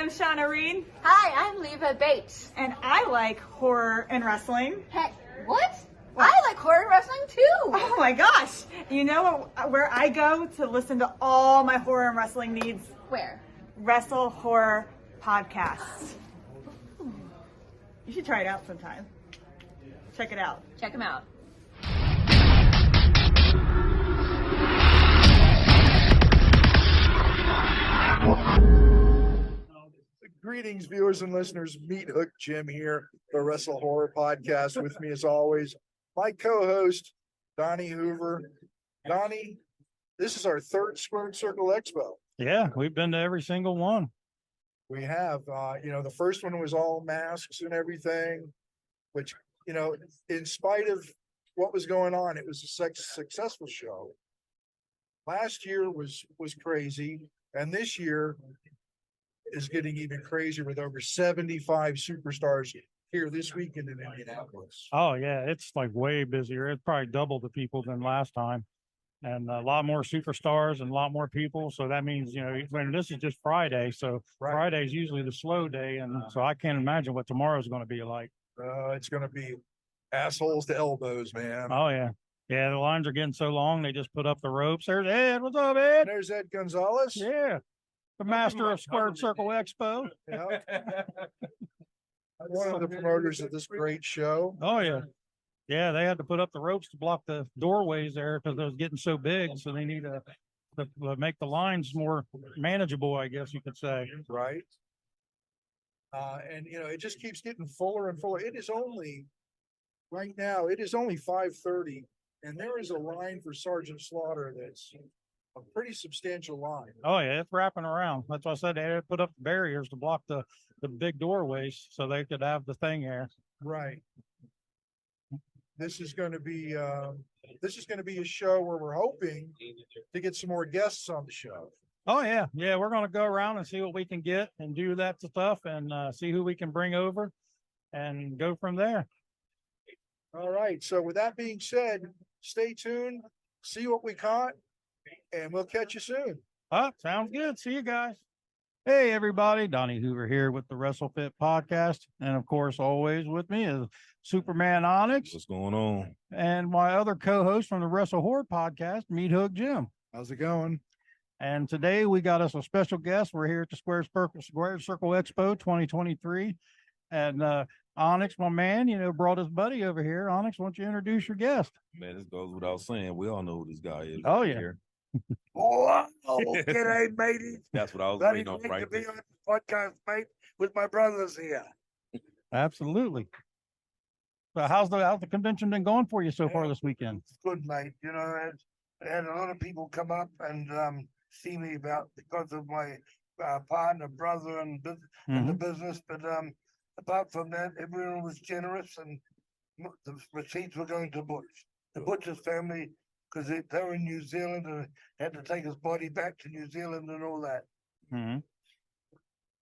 Shauna Reed. Hi, I'm Leva Bates. And I like horror and wrestling. Heck, what? I like horror and wrestling too. Oh my gosh. You know where I go to listen to all my horror and wrestling needs? Where? WrestleHorror podcast. You should try it out sometime. Check it out. Check them out. Greetings, viewers and listeners. Meathook Jim here, the WrestleHorror podcast. With me, as always, my co-host, Donnie Hoover. Donnie, this is our third Squared Circle Expo. Yeah, we've been to every single one. We have, the first one was all masks and everything, which, in spite of what was going on, it was a successful show. Last year was crazy, and this year is getting even crazier with over 75 superstars here this weekend in Indianapolis. Oh yeah, it's like way busier. It's probably double the people than last time, and a lot more superstars and a lot more people. So that means, when this is just Friday, so Right. Friday's usually the slow day, and so I can't imagine what tomorrow's going to be like. It's going to be assholes to elbows, man. Oh yeah, yeah. The lines are getting so long, they just put up the ropes. There's Ed. What's up, Ed? There's Ed Gonzalez. Yeah, the master of Squared Circle Expo. Yeah. One of the promoters of this great show. Oh yeah. Yeah, they had to put up the ropes to block the doorways there because it was getting so big. So they need to make the lines more manageable, I guess you could say. Right. And it just keeps getting fuller and fuller. Right now, it is only 5:30, and there is a line for Sergeant Slaughter that's a pretty substantial line. Oh yeah, it's wrapping around. That's why I said they had to put up barriers to block the big doorways so they could have the thing there. Right. This is going to be a show where we're hoping to get some more guests on the show. Oh yeah, yeah. We're gonna go around and see what we can get and do that stuff and see who we can bring over and go from there. All right. So with that being said, stay tuned, see what we caught, and we'll catch you soon. Sounds good. See you guys. Hey everybody, Donnie Hoover here with the WrestleFit podcast, and of course, always with me is Superman Onyx. What's going on? And my other co-host from the WrestleHorror podcast, Meathook Jim. How's it going? And today we got us a special guest. We're here at the Squared Circle Expo 2023. And Onyx, my man, brought his buddy over here. Onyx, why don't you introduce your guest? Man, this goes without saying. We all know who this guy is. Oh, yeah. Here. Oh, g'day, mateys. That's what I was Very waiting on great right to be there. on the podcast, mate, with my brothers here. Absolutely. So how's the convention been going for you so far this weekend? It's good, mate. I had a lot of people come up and see me because of my partner, brother, and the business. But apart from that, everyone was generous, and the receipts were going to the Butcher's family, because they were in New Zealand and had to take his body back to New Zealand and all that. Mm-hmm.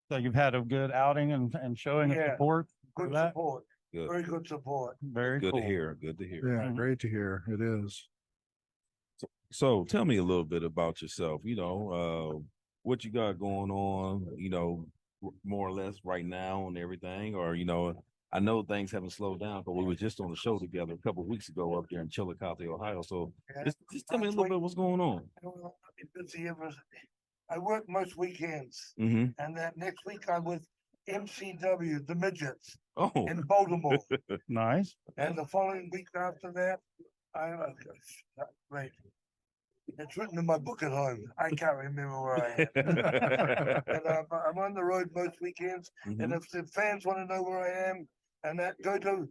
So you've had a good outing and showing of support. Good that? support. Good. Very good support. Very Good cool. to hear. Good to hear. Yeah, great to hear. It is. So tell me a little bit about yourself. What you got going on, more or less right now and everything, or, I know things haven't slowed down, but we were just on the show together a couple of weeks ago up there in Chillicothe, Ohio. So just tell me a little bit what's going on. I work most weekends, Mm-hmm. and that next week I'm with MCW, the Midgets, Oh, in Baltimore. Nice. And the following week after that, wait, it's written in my book at home. I can't remember where I am. And I'm on the road most weekends. Mhm. And if the fans want to know where I am, and that, go to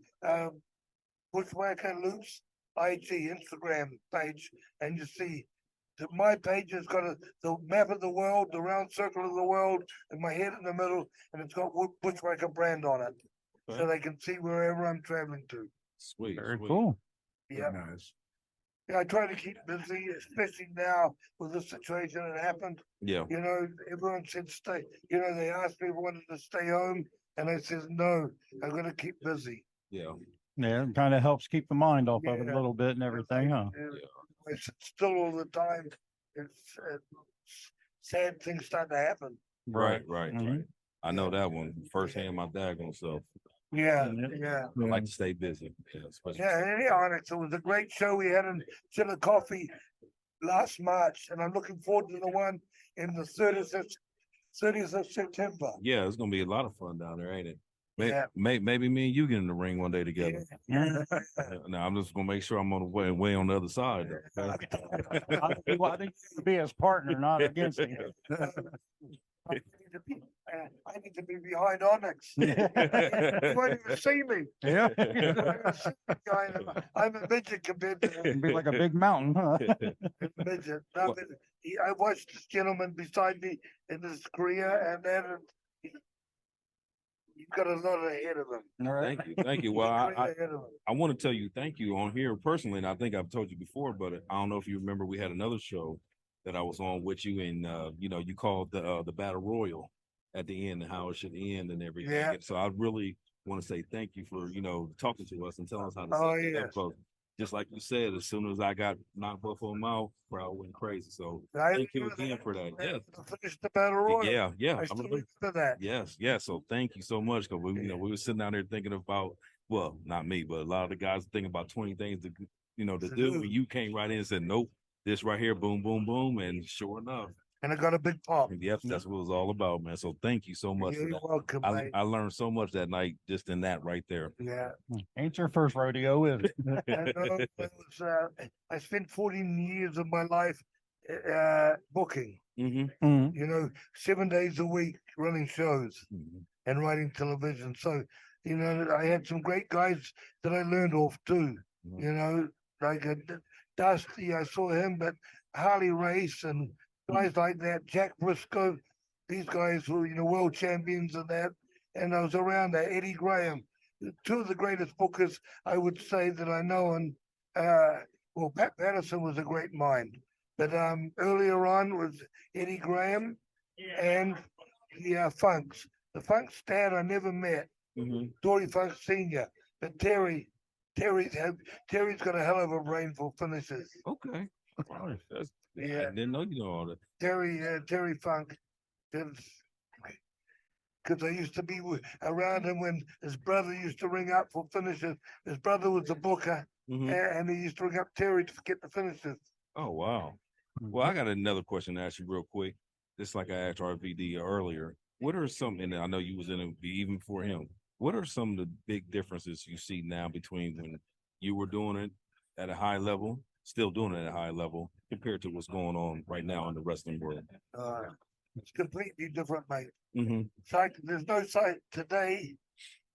Bushwacker Luke's IG Instagram page, and you see that my page has got the map of the world, the round circle of the world, and my head in the middle, and it's got Bushwacker brand on it, so they can see wherever I'm traveling to. Sweet. Very sweet. cool. Yeah. Nice. Yeah, I try to keep busy, especially now with the situation that happened. Yeah. Everyone said stay. They asked me if I wanted to stay home, and I said no. I'm going to keep busy. Yeah. Yeah, it kind of helps keep the mind off of it a Yeah. little bit and everything, huh? I sit still all the time. It's sad things start to happen. Right. Mhm. I know that one firsthand. My daggone self. Yeah, Yeah. yeah. I like to stay busy. Yeah, especially. Yeah, Onyx. It was a great show we had in Chillicothe last March, and I'm looking forward to the one in the 30th of September. Yeah, it's gonna be a lot of fun down there, ain't it? Yeah. Maybe me and you get in the ring one day together. Yeah. Now I'm just gonna make sure I'm on the way on the other side. Though, okay? I think you be his partner, not against him. I need to be behind Onyx. You won't even see me. Yeah. I'm a midget compared to It'd be like a big mountain, huh? a midget. No, but I watched this gentleman beside me in his career, and then you've got a lot ahead of him. All right. Thank you. Well, Career I ahead of him. I want to tell you thank you on here personally, and I think I've told you before, but I don't know if you remember we had another show that I was on with you, and you called the Battle Royal at the end and how it should end and everything. Yeah. And so I really want to say thank you for talking to us and telling us how to Oh, set it yes. up. So just like you said, as soon as I got knocked Buffalo mouth, crowd went crazy. So I thank you remember again for that. Yeah. Finish the battle royal. Yeah. I I still remember. remember that. Yes. So thank you so much because we were sitting down there thinking about, well, not me, but a lot of the guys thinking about 20 things to do. And you came right in and said, nope, this right here, boom, boom, boom, and sure enough, And I got a big pop. yep, that's what it was all about, man. So thank you so much for You're that. welcome, mate. I learned so much that night just in that right there. Yeah. Ain't your first rodeo, is it? I spent 14 years of my life booking, Mhm. 7 days a week running shows and writing television. So, I had some great guys that I learned off too, like Dusty, I saw him, but Harley Race and guys like that, Jack Briscoe, these guys were, world champions and that. And I was around there, Eddie Graham, two of the greatest bookers I would say that I know. And Pat Patterson was a great mind. But earlier on was Eddie Graham and the Funks. The Funks dad I never met, Dory Funk Sr. But Terry's got a hell of a brain for finishes. Okay. I Yeah, didn't know you know all that. Terry Funk. Because I used to be around him when his brother used to ring up for finishes. His brother was a booker, and he used to ring up Terry to get the finishes. Oh, wow. Well, I got another question to ask you real quick. Just like I asked RVD earlier. What are some, and I know you was in it even for him, what are some of the big differences you see now between when you were doing it at a high level, still doing it at a high level, compared to what's going on right now in the wrestling world? It's completely different, mate. Mm-hmm. There's no sight today.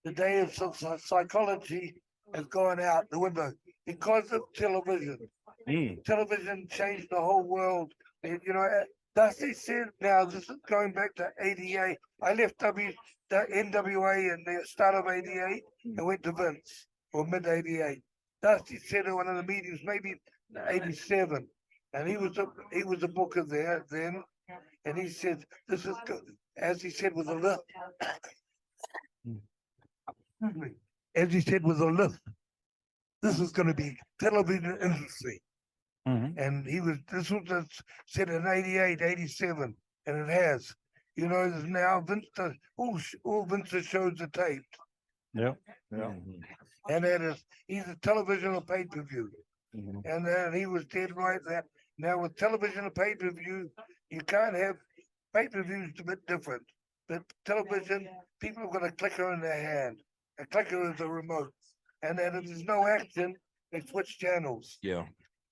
The day of psychology has gone out the window because of television. Television changed the whole world. And, Dusty said, now this is going back to '88. I left the NWA in the start of '88 and went to Vince or mid '88. Dusty said in one of the meetings, maybe '87, and he was a booker there then, and he said, "This is good," as he said with a lift. As he said with a lift, this is going to be television industry. And this was said in '88, '87, and it has. There's now Vince, all Vince's shows are taped. Yeah. And that is either television or pay-per-view. And then he was dead right that now with television or pay-per-view, you can't have pay-per-views a bit different. But television, people have got a clicker in their hand. A clicker is a remote. And then if there's no action, they switch channels. Yeah.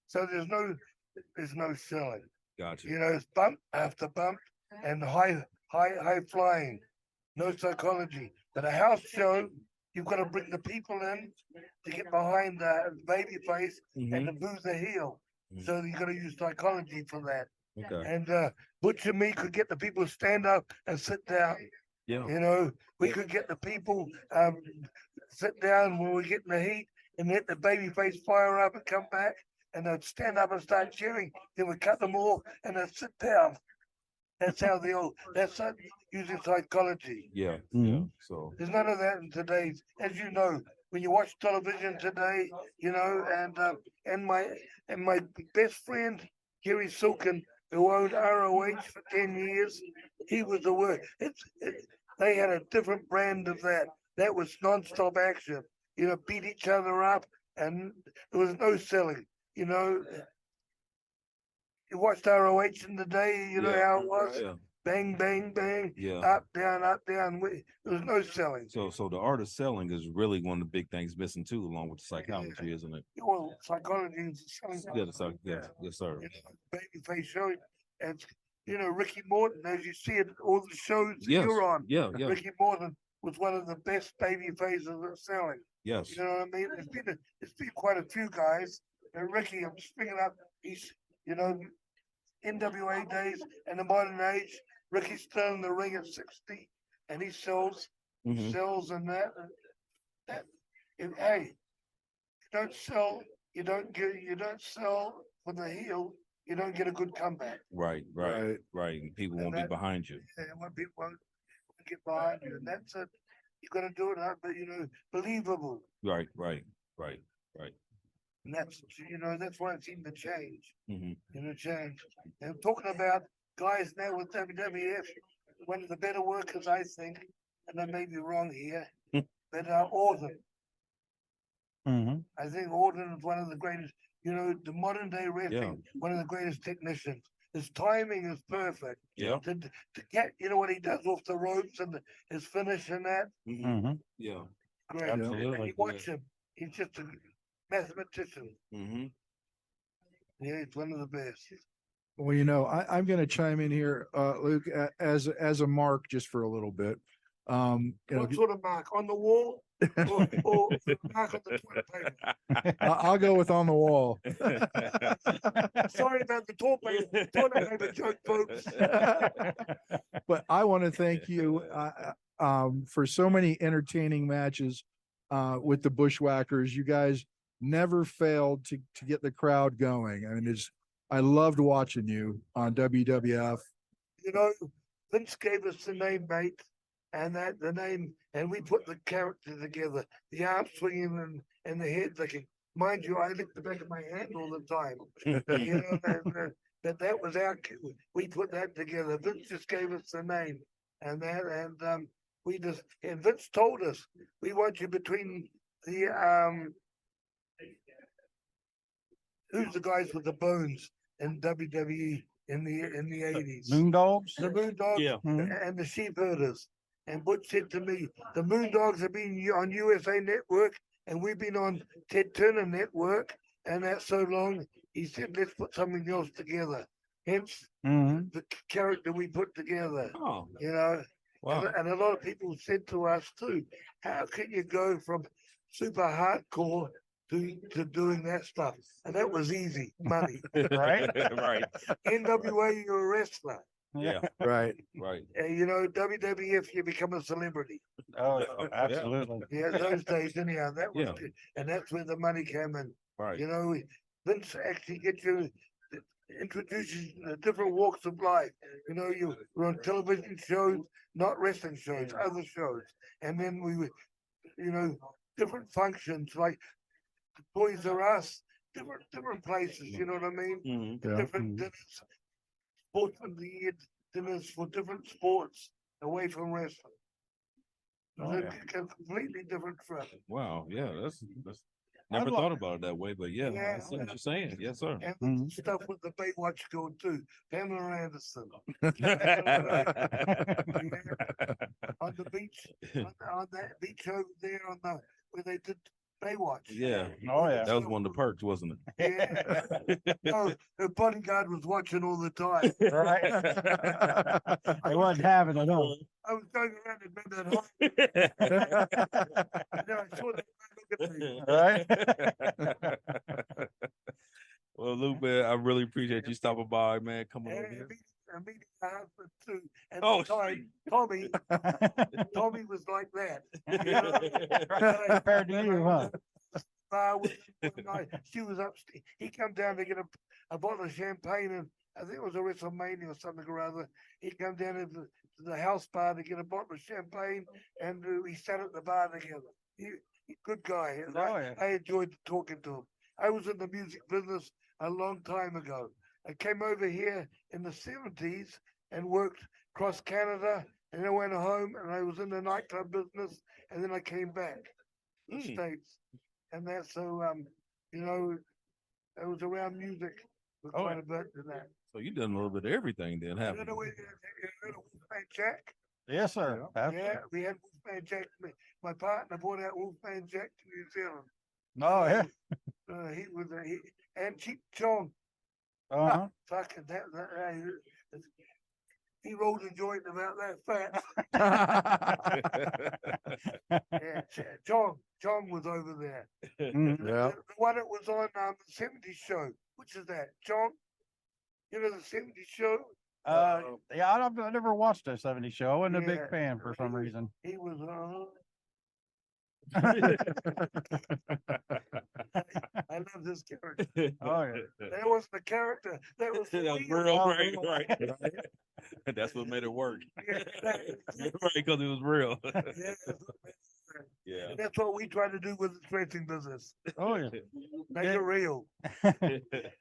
So there's no selling. Gotcha. It's bump after bump and high flying. No psychology. But a house show, you've got to bring the people in to get behind the baby face and to boo the heel. So you've got to use psychology for that. Okay. And Butch and me could get the people to stand up and sit down. Yeah. We could get the people sit down when we get in the heat and let the baby face fire up and come back. And they'd stand up and start cheering. Then we cut them off and they'd sit down. That's how that's using psychology. Yeah. Yeah. So There's none of that in today's, as you know, when you watch television today, and my best friend, Gary Silken, who owned ROH for 10 years, he was the worst. they had a different brand of that. That was non-stop action. You know, beat each other up, and there was no selling. You know, you watched ROH in the day. You know Yeah. how it was. Yeah. Bang, bang, bang. Yeah. Up, down, up, down. There was no selling. So the art of selling is really one of the big things missing too, along with the psychology, isn't it? Well, psychology is selling. Yeah, yes, sir. You know, babyface show. And you know, Ricky Morton, as you see it, all the shows that Yes. you're on. Yeah. Ricky Morton was one of the best baby faces of selling. Yes. You know what I mean? It's been quite a few guys. And Ricky, I'm just picking up. He's, you know, NWA days and the modern age. Ricky's still in the ring at 60, and he sells, Mhm. sells, and that. Hey, you don't sell. You don't sell for the heel. You don't get a good comeback. Right. And people won't be behind you. And when people won't get behind you, and that's it. You got to do it, but you know, believable. Right. And that's, you know, that's why it seemed to change. Mhm. You know, change. And talking about guys now with WWF, one of the better workers, I think, and I may be wrong here, but Orton. Mhm. I think Orton is one of the greatest, you know, the modern day wrestling, one of the greatest technicians. His timing is perfect. Yeah. To get, you know, what he does off the ropes and his finish and that, Mhm. Yeah. great. Absolutely. And you watch him, he's just a mathematician. Mm-hmm. Yeah, he's one of the best. Well, you know, I'm going to chime in here, Luke, as a mark just for a little bit. You know, What sort of mark on the wall, or mark on the toilet paper? I'll go with on the wall. Sorry about the toilet paper joke, folks. But I want to thank you for so many entertaining matches with the Bushwhackers. You guys never failed to get the crowd going. I mean, I loved watching you on WWF. You know, Vince gave us the name, mate, and the name, and we put the character together, the arm swinging and the head looking. Mind you, I lick the back of my hand all the time. You know, but that was we put that together. Vince just gave us the name, and Vince told us, we want you between the who's the guys with the bones in WWE in the 80s? Moondogs. The Moondogs Yeah. and the Sheep Herders. And Butch said to me, the Moondogs have been on USA Network, and we've been on Ted Turner Network, and that's so long. He said, let's put something else together. Hence, the character we put together. Oh, You know, wow. and a lot of people said to us too, how can you go from super hardcore to doing that stuff? And that was easy money. Right. Right. NWA, you're a wrestler. Yeah. Right. Right. You know, WWF, you become a celebrity. Oh, absolutely. Yeah, those days, anyhow, that was Yeah. good. And that's where the money came in. Right. You know, Vince actually gets you, introduces you to different walks of life. You know, you were on television shows, not wrestling shows, other shows. And then we were, you know, different functions like Toys R Us, different places, you know what I mean? Mhm. Yeah. Different dinners, sportsman of the year dinners for different sports away from wrestling. Oh, It's yeah. a completely different trip. Wow. Yeah. That's never I'd thought about it that way, but yeah, Yeah. I see what you're saying. Yes, sir. And the stuff with the Baywatch girl too, Pamela Anderson. On the beach, on that beach over there where they did Baywatch. Yeah. Oh, yeah. That was one of the perks, wasn't it? Yeah. Oh, her bodyguard was watching all the time. Right. I wasn't having it on. I was going around and made that home. And then I saw that guy look at me. Right. Well, Luke, man, I really appreciate you stopping by, man. Coming over And here. I'm meeting her husband too. And Oh, the time, Tommy was like that. Compared to you, huh? One night, she was upstairs. He come down to get a bottle of champagne, and I think it was a WrestleMania or something or other. He come down to the house bar to get a bottle of champagne, and we sat at the bar together. Good guy. And Oh, yeah. I enjoyed talking to him. I was in the music business a long time ago. I came over here in the 70s and worked across Canada And I went home and I was in the nightclub business, and then I came back to the States. And that's so, you know, I was around music for Oh, quite a bit in that. So you done a little bit of everything then, You haven't know, you? Wolfman Jack? Yes, sir. Yeah, we had Wolfman Jack. My partner brought out Wolfman Jack to New Zealand. Oh, yeah. He was and Cheap Chong. Uh-huh. Fucking he rolled a joint about that fat. Yeah, John was over there. Mhm. The one that was on the 70s show. Which is that? John? You know the 70s show? Yeah, I've never watched a 70s show. I wasn't a big Yeah. fan for some reason. He was I love this character. Oh, yeah. That wasn't a character. That was That was real. real, right. That's what made it work. Yeah, Right, because it was real. yeah, Yeah. that's what we try to do with the racing business. Oh, yeah. Make Yeah. it real.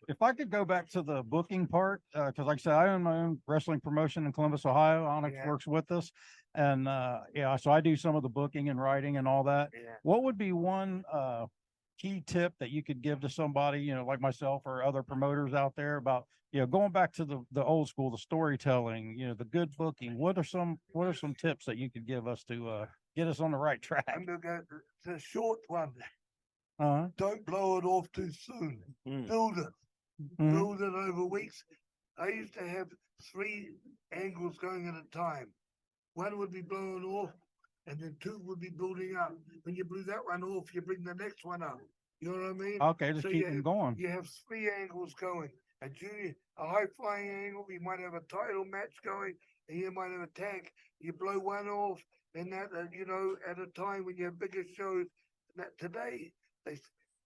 If I could go back to the booking part, because like I said, I own my own wrestling promotion in Columbus, Ohio. Onyx Yeah. works with us. And yeah, so I do some of the booking and writing and all that. Yeah. What would be one key tip that you could give to somebody, like myself or other promoters out there about, going back to the old school, the storytelling, the good booking? What are some tips that you could give us to get us on the right track? I'm gonna go the short one. Uh-huh. Don't blow it off too soon. Build it. Mhm. Build it over weeks. I used to have 3 angles going at a time. One would be blown off, and then 2 would be building up. When you blew that one off, you bring the next one up. You know what I mean? Okay, just So keep you them have- going. You have 3 angles going. A high flying angle, you might have a title match going, and you might have a tag. You blow one off, and that, at a time when you have bigger shows, that today,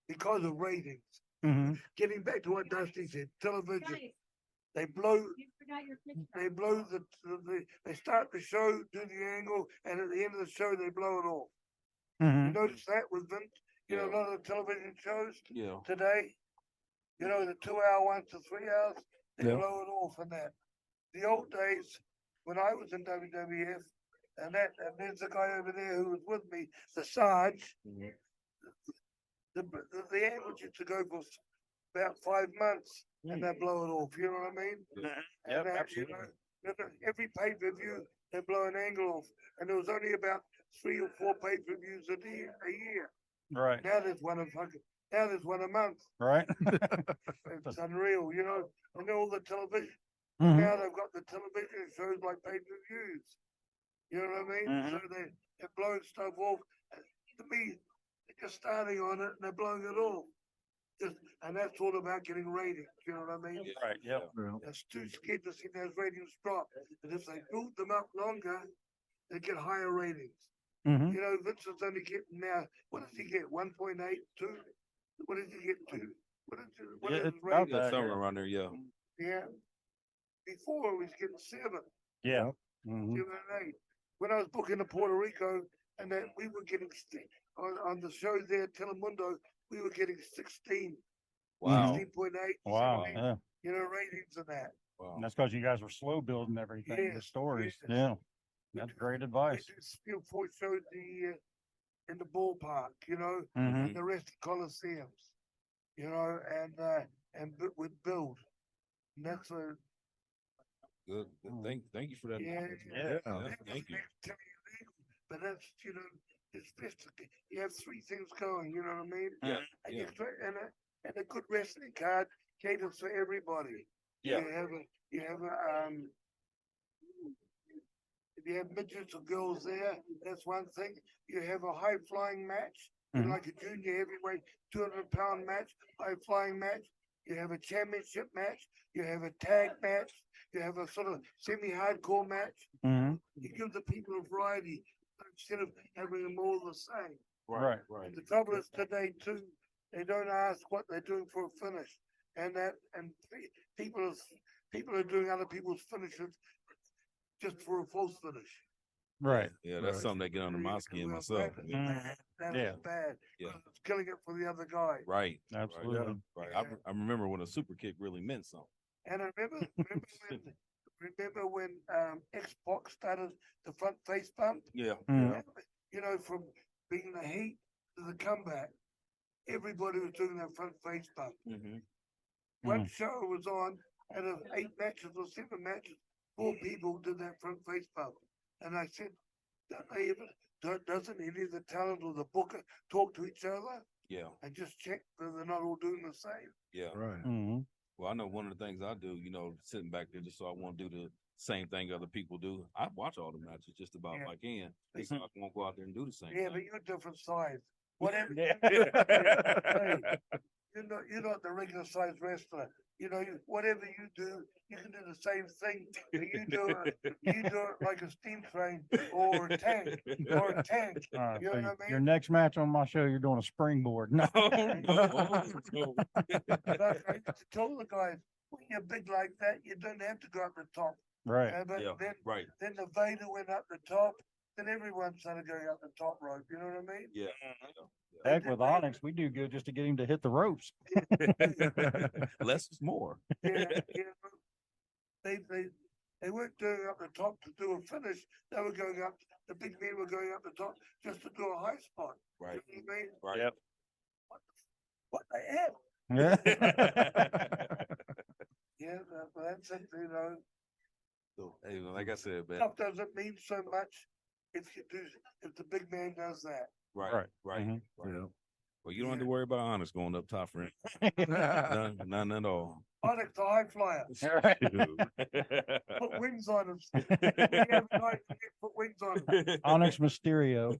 because of ratings, Mhm. getting back to what Dusty said, television, they blow they start the show, do the angle, and at the end of the show, they blow it off. You Mhm. notice that with Vince? A lot of the television shows Yeah. today, the 2-hour ones to 3 hours, they Yeah. blow it off and that. The old days, when I was in WWF, and there's a guy over there who was with me, the Sarge, the angles used to go for about 5 months, and they blow it off, you know what I mean? Yep, And that, absolutely. every pay-per-view, they blow an angle off, and there was only about 3 or 4 pay-per-views a year. Right. Now there's one a month. Right. It's unreal, and all the television. Mhm. Now they've got the television shows like pay-per-views. You know what I mean? Mhm. So they're blowing stuff off. To me, they're just starting on it and they're blowing it off. And that's all about getting ratings. You know what I mean? Right. Yep. That's too scared to see those ratings drop. And if they build them up longer, they get higher ratings. Mhm. Vince is only getting now. What does he get? 1.8, 2? What did he get? 2? What is Yeah, his it's about rating? that. Somewhere around there, yeah. Yeah. Before he was getting 7, Yeah. Mhm. 7 and 8. When I was booking to Puerto Rico, and then we were getting on the show there, Telemundo, we were getting 16, Wow. 16.8, Wow. 17, Yeah. ratings and that. Wow. And that's because you guys were slow building everything, the Yes, stories. yes. Yeah. That's great We advice. did 3 or 4 shows a year in the ballpark, Mhm. and the rest of Coliseums, with build. And that's a Good. Thank you for that. Yeah, knowledge, man. yeah. Thank you. But that's it's best. You have 3 things going. You know what I mean? Yeah. And Yeah. and a good wrestling card caters for everybody. Yeah. You have a if you have midgets or girls there, that's one thing. You have a high flying match, Mhm. like a junior heavyweight 200-pound match, high flying match. You have a championship match. You have a tag match. You have a sort of semi-hardcore match. Mhm. You give the people a variety instead of having them all the same. Right. Right. The trouble is today too, they don't ask what they're doing for a finish, and people are doing other people's finishes just for a false finish. Right. Yeah, that's something that get under my skin myself. I mean, That's Yeah. bad. Yeah. It's killing it for the other guy. right. Absolutely. Right. Yeah. I remember when a super kick really meant something. And I remember when remember when Xbox started the front face bump? Yeah. Mm. You know, from being the heat to the comeback, everybody was doing that front face bump. Mm-hmm. One show was on, out of 8 matches or 7 matches, 4 people did that front face bump. And I said, doesn't any of the talent or the booker talk to each other Yeah. and just check that they're not all doing the same? Yeah. Right. Mm-hmm. Well, I know one of the things I do, sitting back there just so I won't do the same thing other people do. I watch all the matches just about if I can. So I won't go out there and do the same Yeah, thing. but you're a different size. Whatever. You're not the regular size wrestler. Whatever you do, you can do the same thing. But you do it like a steam train or a tank or a tank. All right, You so know what I your mean? next match on my show, you're doing a springboard. No. No. But I used to tell the guys, when you're big like that, you don't have to go up the top. Right. But Yeah, then, right. then the Vader went up the top. Then everyone started going up the top rope. You know what I mean? Yeah. Heck, with Onyx, we do good just to get him to hit the ropes. Less is more. Yeah. They weren't going up the top to do a finish. They were going up. The big men were going up the top just to do a high spot. Right. You know what I mean? Right. Yep. What the hell? Yeah. Yeah, that's it. So, hey, like I said, man. Stuff doesn't mean so much if the big man does that. Right. Right. Mhm. Right. Yeah. Well, you don't have to worry about Onyx going up top, friend. None at all. Onyx the high flyer. Put wings on him. Put wings on him. Onyx Mysterio.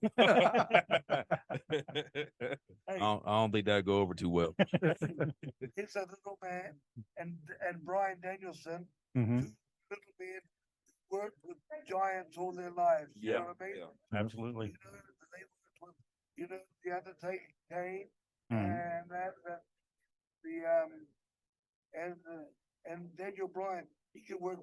I don't think that'd go over too well. He's a little man, and Brian Danielson, Mhm. two little men worked with giants all their lives. You know what I mean? Absolutely. They worked with, the Undertaker, Kane, Mhm. and and Daniel Bryan. He can work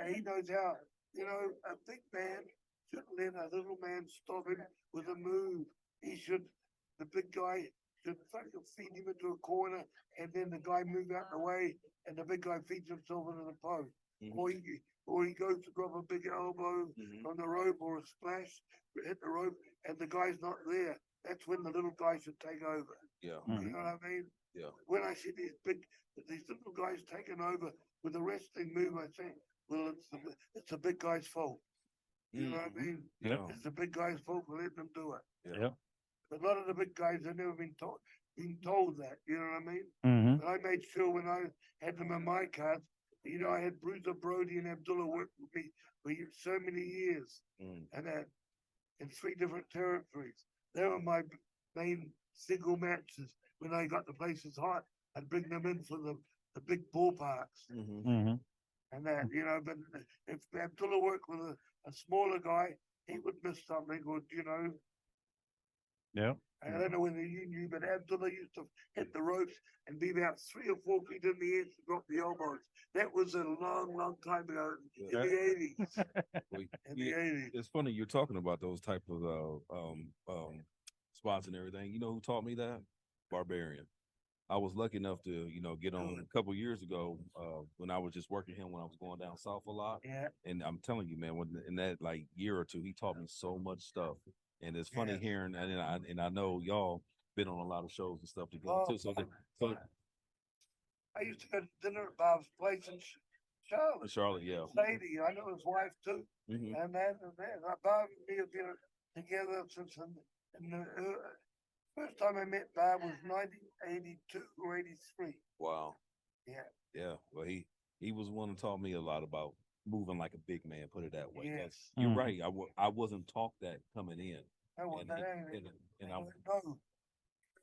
he knows how. A big man shouldn't let a little man stop him with a move. The big guy should fucking feed him into a corner, and then the guy move out the way, and the big guy feeds himself into the post. Mhm. Or he goes to drop a big elbow Mhm. on the rope or a splash, hit the rope, and the guy's not there. That's when the little guy should take over. Yeah. You know what I mean? Yeah. When I see these little guys taking over with a wrestling move, I say, well, it's the big guy's fault. You know what I mean? Yeah. It's the big guy's fault for letting them do it. Yep. But a lot of the big guys have never been told that. You know what I mean? Mhm. But I made sure when I had them in my cards, I had Bruiser Brody and Abdullah work with me for so many years, Mm. and that in 3 different territories. They were my main single matches. When I got the places hot, I'd bring them in for the big ballparks. Mhm. Mhm. And that, but if Abdullah worked with a smaller guy, he would miss something, or, Yep. I don't know whether you knew, but Abdullah used to hit the ropes and be about 3 or 4 feet in the air to drop the elbows. That was a long, long time ago in Yeah. the 80s. Well, In the yeah, 80s. it's funny you're talking about those type of spots and everything. You know who taught me that? Barbarian. I was lucky enough to, get on a couple years ago when I was just working him when I was going down south a lot. Yeah. And I'm telling you, man, in that like year or two, he taught me so much stuff. And it's funny Yeah. hearing, and I know y'all been on a lot of shows and stuff together Oh, too. So I used to go to dinner at Bob's place in Charlotte. Charlotte, yeah. Sadie, I know his wife too. Mhm. And Bob and me have been together since first time I met Bob was 1982 or 83. Wow. Yeah. Yeah. Well, he was one who taught me a lot about moving like a big man. Put it that way. 'Cause Yes. You're Mhm. right. I wasn't taught that coming in. I And, want that. and I'm, No.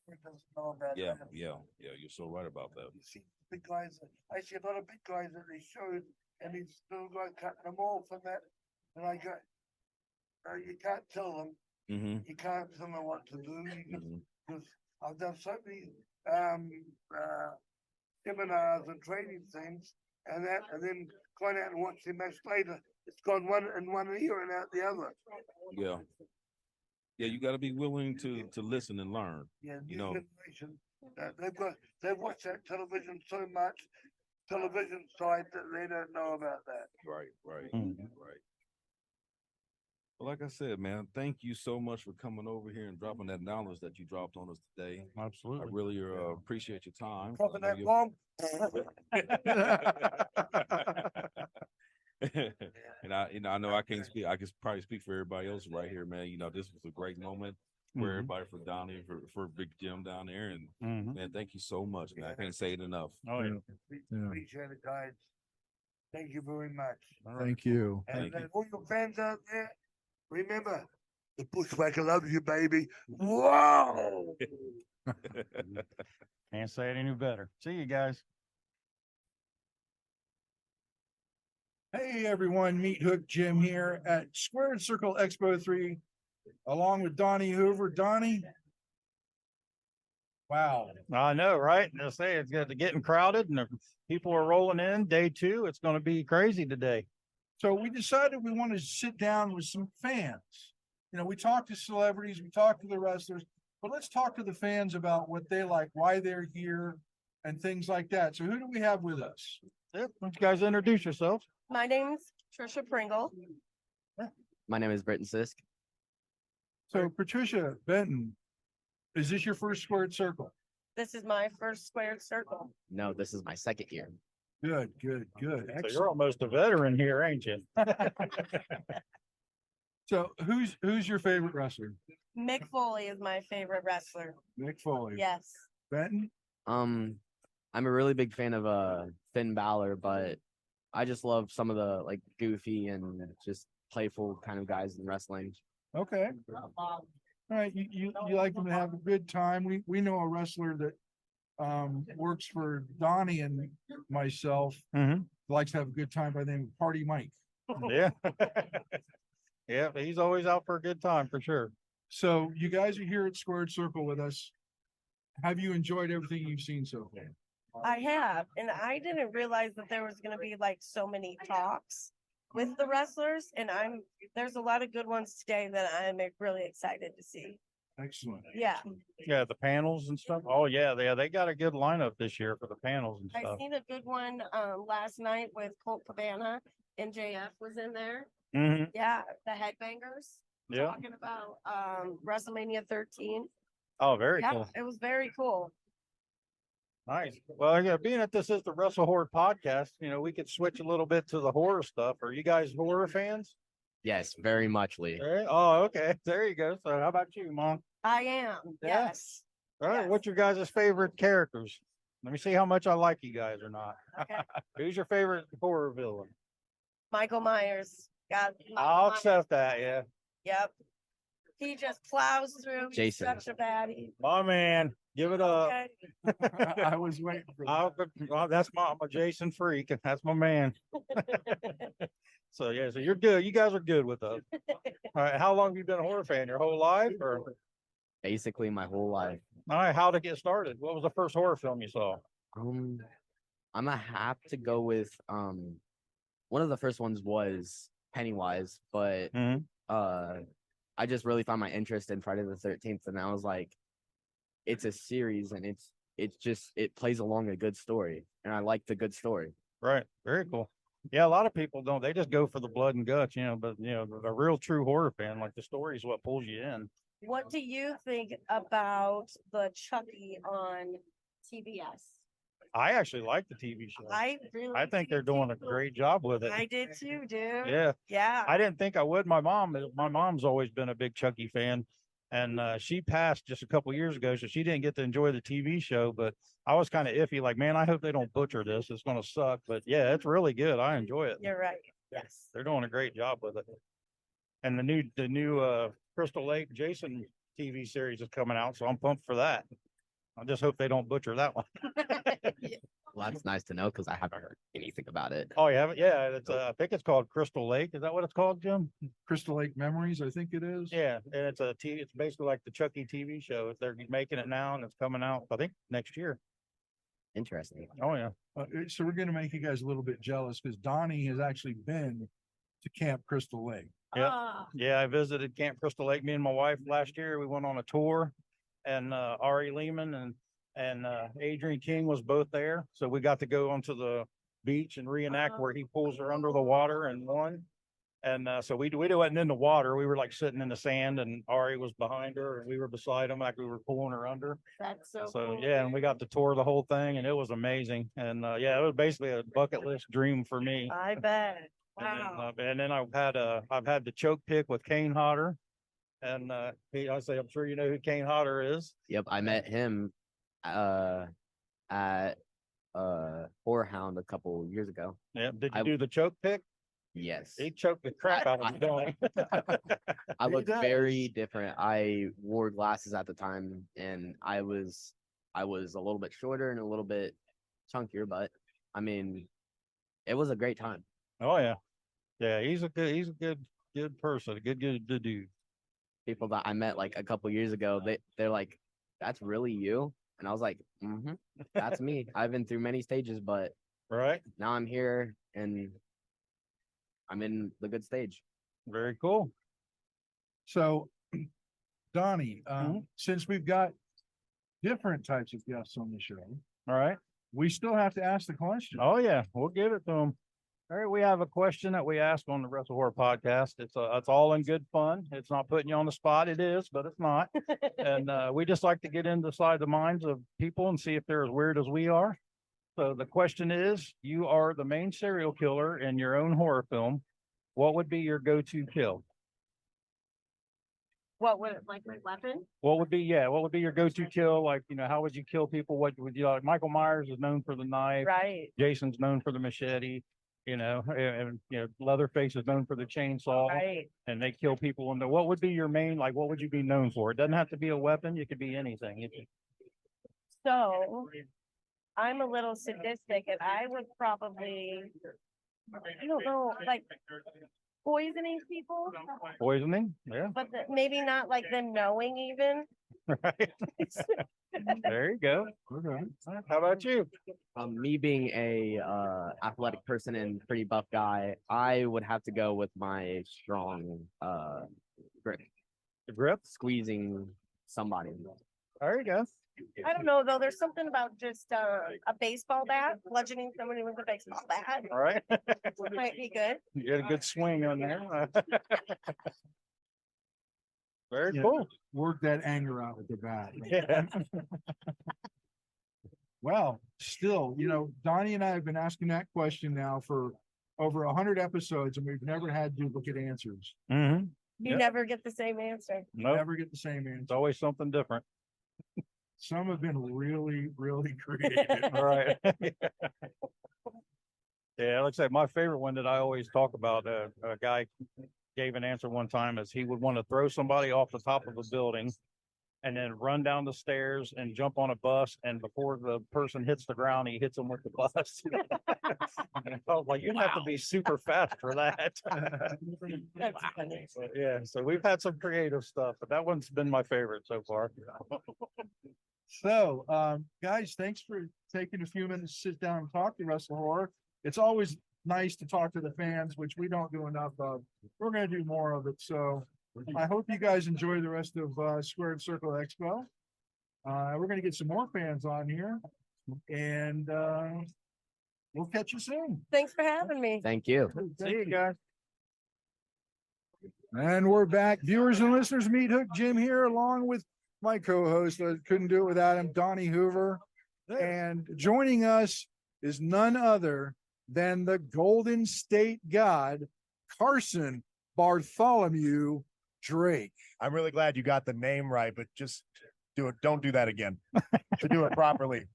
It doesn't know about yeah, that. yeah. You're so right about that. You see big guys. I see a lot of big guys that they showed, and these little guys cutting them off and that. And I go, you can't tell them. Mm-hmm. You can't tell them what to do. Mm-hmm. Because I've done so many seminars and training things, and then gone out and watched the match later. It's gone one in one ear and out the other. Yeah. Yeah, you got to be willing to listen and learn. Yeah, You new know. generation. They've watched that television so much. television side that they don't know about that. Right, right, Mhm. right. Well, like I said, man, thank you so much for coming over here and dropping that knowledge that you dropped on us today. I Absolutely. really appreciate your time. Dropping I know that you- bomb. I know I can't speak. I can probably speak for everybody else right here, man. This was a great moment for Mhm. everybody, for Donnie, for Big Jim down there, and Mhm. man, thank you so much, man. I can't say it enough. Oh, yeah. Yeah. Appreciate it, guys. Thank you very much. All right. Thank you. And Thank you. all your fans out there, remember, the Bushwacker loves you, baby. Wow! Can't say it any better. See you guys. Hey everyone, Meathook Jim here at Squared Circle Expo 3, along with Donnie Hoover. Donnie, wow. I know, right? I say it's getting crowded and the people are rolling in. Day 2, it's going to be crazy today. So we decided we wanted to sit down with some fans. We talk to celebrities, we talk to the wrestlers, but let's talk to the fans about what they like, why they're here, and things like that. So who do we have with us? Yep. Why don't you guys introduce yourselves? My name's Trisha Pringle. My name is Britton Sisk. So Patricia Benton, is this your first Squared Circle? This is my first Squared Circle. No, this is my second year. Good. So Excellent. you're almost a veteran here, ain't you? So who's your favorite wrestler? Mick Foley is my favorite wrestler. Nick Foley. Yes. Benton? I'm a really big fan of Finn Balor, but I just love some of the like goofy and just playful kind of guys in wrestling. Okay. All right. You like them to have a good time. We know a wrestler that works for Donnie and myself, Mhm. likes to have a good time by the name of Party Mike. Yeah. Yeah, he's always out for a good time for sure. So you guys are here at Squared Circle with us. Have you enjoyed everything you've seen so far? I have, and I didn't realize that there was going to be like so many talks with the wrestlers, and there's a lot of good ones today that I'm really excited to see. Excellent. Yeah, Yeah, the panels and stuff. Oh yeah, they got a good lineup this year for the panels and I stuff. seen a good one last night with Colt Cabana and JF was in there. Hmm. Yeah, the Headbangers Yeah. talking about WrestleMania 13. Oh, very Yeah, cool. it was very cool. Nice. Well, yeah, being that this is the WrestleHorror podcast, we could switch a little bit to the horror stuff. Are you guys horror fans? Yes, very much, Lee. Oh, okay. There you go. So how about you, Mom? I am. Yeah. Yes. All right. Yes. What's your guys' favorite characters? Let me see how much I like you guys or not. Okay. Who's your favorite horror villain? Michael Myers. God. I'll Myers. accept that. Yeah. Yep. He just plows through. He's Jason. such a baddie. My man, give it up. Okay. I was waiting for that. I'm a Jason freak. That's my man. So yeah, so you're good. You guys are good with us. All right. How long have you been a horror fan? Your whole life, or Basically my whole life. all right? How to get started? What was the first horror film you saw? I'm gonna have to go with one of the first ones was Pennywise, but Mhm. I just really found my interest in Friday the 13th, and I was like, it's a series and it plays along a good story, and I like the good story. Right. Very cool. Yeah, a lot of people don't. They just go for the blood and guts, but the real true horror fan, like the story is what pulls you in. What do you think about the Chucky on TBS? I actually like the TV show. I really I think do they're doing a too. great job with it. I did too, dude. Yeah. Yeah. I didn't think I would. My mom's always been a big Chucky fan, and she passed just a couple years ago, so she didn't get to enjoy the TV show. But I was kind of iffy, like, man, I hope they don't butcher this. It's going to suck. But yeah, it's really good. I enjoy it. You're right. Yes. They're doing a great job with it. And the new Crystal Lake Jason TV series is coming out, so I'm pumped for that. I just hope they don't butcher that one. Well, that's nice to know because I haven't heard anything about it. Oh, you haven't? Yeah, it's I think it's called Crystal Lake. Is that what it's called, Jim? Crystal Lake Memories, I think it is. Yeah, and it's basically like the Chucky TV show. They're making it now, and it's coming out, I think, next year. Interesting. Oh yeah. So we're going to make you guys a little bit jealous because Donnie has actually been to Camp Crystal Lake. Yep. Ah, Yeah, I visited Camp Crystal Lake. Me and my wife last year. We went on a tour, and Ari Lehman and Adrian King was both there. So we got to go onto the beach and reenact where he pulls her under the water and won. And so we wasn't in the water. We were like sitting in the sand, and Ari was behind her, and we were beside him, like we were pulling her under. That's so So cool. yeah, and we got to tour the whole thing, and it was amazing. And yeah, it was basically a bucket list dream for me. I bet. Wow. And then I've had the choke pick with Kane Hodder, and I'm sure you know who Kane Hodder is. Yep, I met him at Whorehound a couple years ago. Yeah, did you I- do the choke pick? Yes. He choked the crap out of me, don't he? I He looked does. very different. I wore glasses at the time, and I was a little bit shorter and a little bit chunkier, but I mean, it was a great time. Oh yeah, yeah. He's a good person, a good dude. People that I met like a couple years ago, they're like, "That's really you," and I was like, "Mm-hmm, that's me." I've been through many stages, but Right? now I'm here and I'm in the good stage. Very cool. So, Donnie, Mhm. since we've got different types of guests on the show, All right. we still have to ask the question. Oh yeah, we'll give it to him. All right, we have a question that we ask on the WrestleHorror podcast. It's all in good fun. It's not putting you on the spot. It is, but it's not. And we just like to get inside the minds of people and see if they're as weird as we are. So the question is, you are the main serial killer in your own horror film. What would be your go-to kill? What would it like my weapon? What would be your go-to kill? Like, how would you kill people? What would you like? Michael Myers is known for the knife. Right. Jason's known for the machete, and Leatherface is known for the chainsaw, Right. and they kill people. And what would be your main, like, what would you be known for? It doesn't have to be a weapon. It could be anything. So I'm a little sadistic, and I would probably, I don't know, like poisoning people, Poisoning, yeah, but maybe not like them knowing even. right. There you go. Okay. How about you? Me being a athletic person and pretty buff guy, I would have to go with my strong grip, The grip. squeezing somebody. There you go. I don't know though. There's something about just a baseball bat, bludgeoning somebody with a baseball bat. All right. Might be good. You get a good swing on there. Very Yeah. cool. Work that anger out with the bat. Yeah. Well, still, Donnie and I have been asking that question now for over 100 episodes, and we've never had duplicate answers. Mm-hmm. You Yep. never get the same answer. Nope. Never get the same It's answer. always something different. Some have been really, really creative. All right. Yeah, like I said, my favorite one that I always talk about, a guy gave an answer one time is he would want to throw somebody off the top of a building and then run down the stairs and jump on a bus. And before the person hits the ground, he hits them with the bus. And I felt like you'd have to be super fast for that. That's funny. But yeah, so we've had some creative stuff, but that one's been my favorite so far. So, guys, thanks for taking a few minutes to sit down and talk to WrestleHorror. It's always nice to talk to the fans, which we don't do enough of. We're going to do more of it. So I hope you guys enjoy the rest of Squared Circle Expo. We're going to get some more fans on here, and we'll catch you soon. Thanks for having me. Thank you. See you guys. And we're back. Viewers and listeners, Meathook Jim here, along with my co-host. I couldn't do it without him, Donnie Hoover. And joining us is none other than the Golden State God, Carson Bartholomew Drake. I'm really glad you got the name right, but just do it. Don't do that again. To do it properly.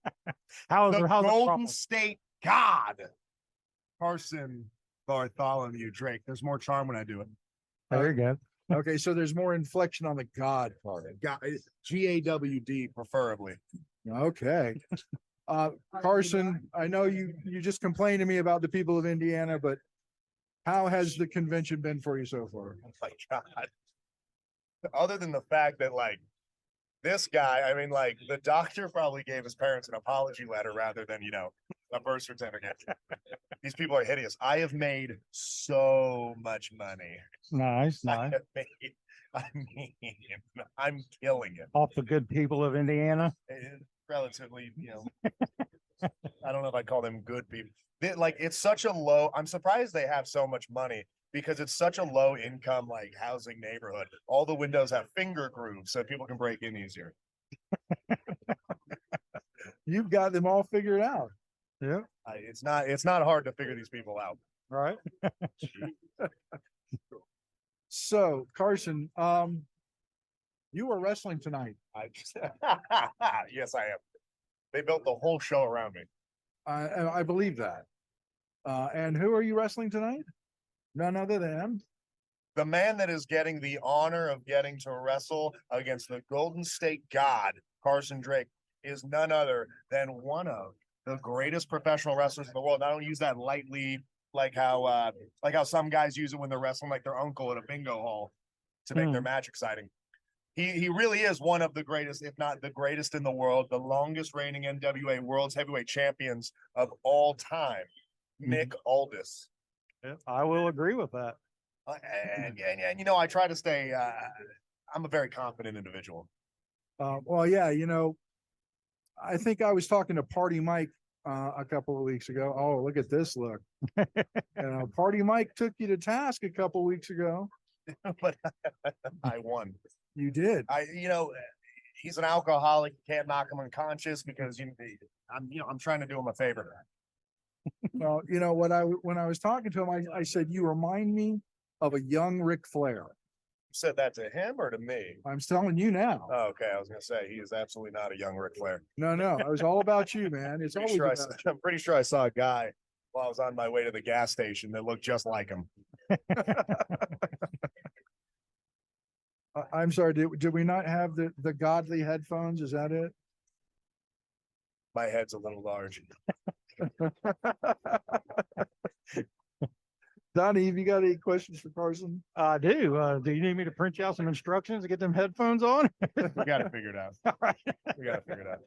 How's The it Golden proper? State God, Carson Bartholomew Drake. There's more charm when I do it. There you go. Okay, so there's more inflection on the God part. God, GAWD preferably. Okay. Carson, I know you just complained to me about the people of Indiana, but how has the convention been for you so far? Oh my God. Other than the fact that this guy, I mean, the doctor probably gave his parents an apology letter rather than, a birth certificate. These people are hideous. I have made so much money. Nice, nice. I mean, I'm killing it. Off the good people of Indiana. Relatively, I don't know if I'd call them good people. Like it's such a low. I'm surprised they have so much money because it's such a low income like housing neighborhood. All the windows have finger grooves so people can break in easier. You've got them all figured out. Yeah. It's not hard to figure these people out. Right. So Carson, you were wrestling tonight. Yes, I am. They built the whole show around me. I believe that. And who are you wrestling tonight? None other than The man that is getting the honor of getting to wrestle against the Golden State God, Carson Drake, is none other than one of the greatest professional wrestlers in the world. And I don't use that lightly, like how some guys use it when they're wrestling like their uncle at a bingo hall to make their match exciting. He really is one of the greatest, if not the greatest in the world, the longest reigning NWA World's Heavyweight Champions of all time, Nick Aldis. Yeah, I will agree with that. And you know, I try to stay. I'm a very confident individual. well, yeah, I think I was talking to Party Mike a couple of weeks ago. Oh, look at this look. Party Mike took you to task a couple of weeks ago. But I won. You did. He's an alcoholic. You can't knock him unconscious because I'm trying to do him a favor. Well, when I was talking to him, I said, you remind me of a young Ric Flair. You said that to him or to me? I'm telling you now. Oh, okay, I was gonna say he is absolutely not a young Ric Flair. No, it was all about you, man. It's always about you. I'm pretty sure I saw a guy while I was on my way to the gas station that looked just like him. I'm sorry. Did we not have the godly headphones? Is that it? My head's a little large. Donnie, have you got any questions for Carson? I do. Do you need me to print you out some instructions to get them headphones on? We got to figure it out. All right. We got to figure it out.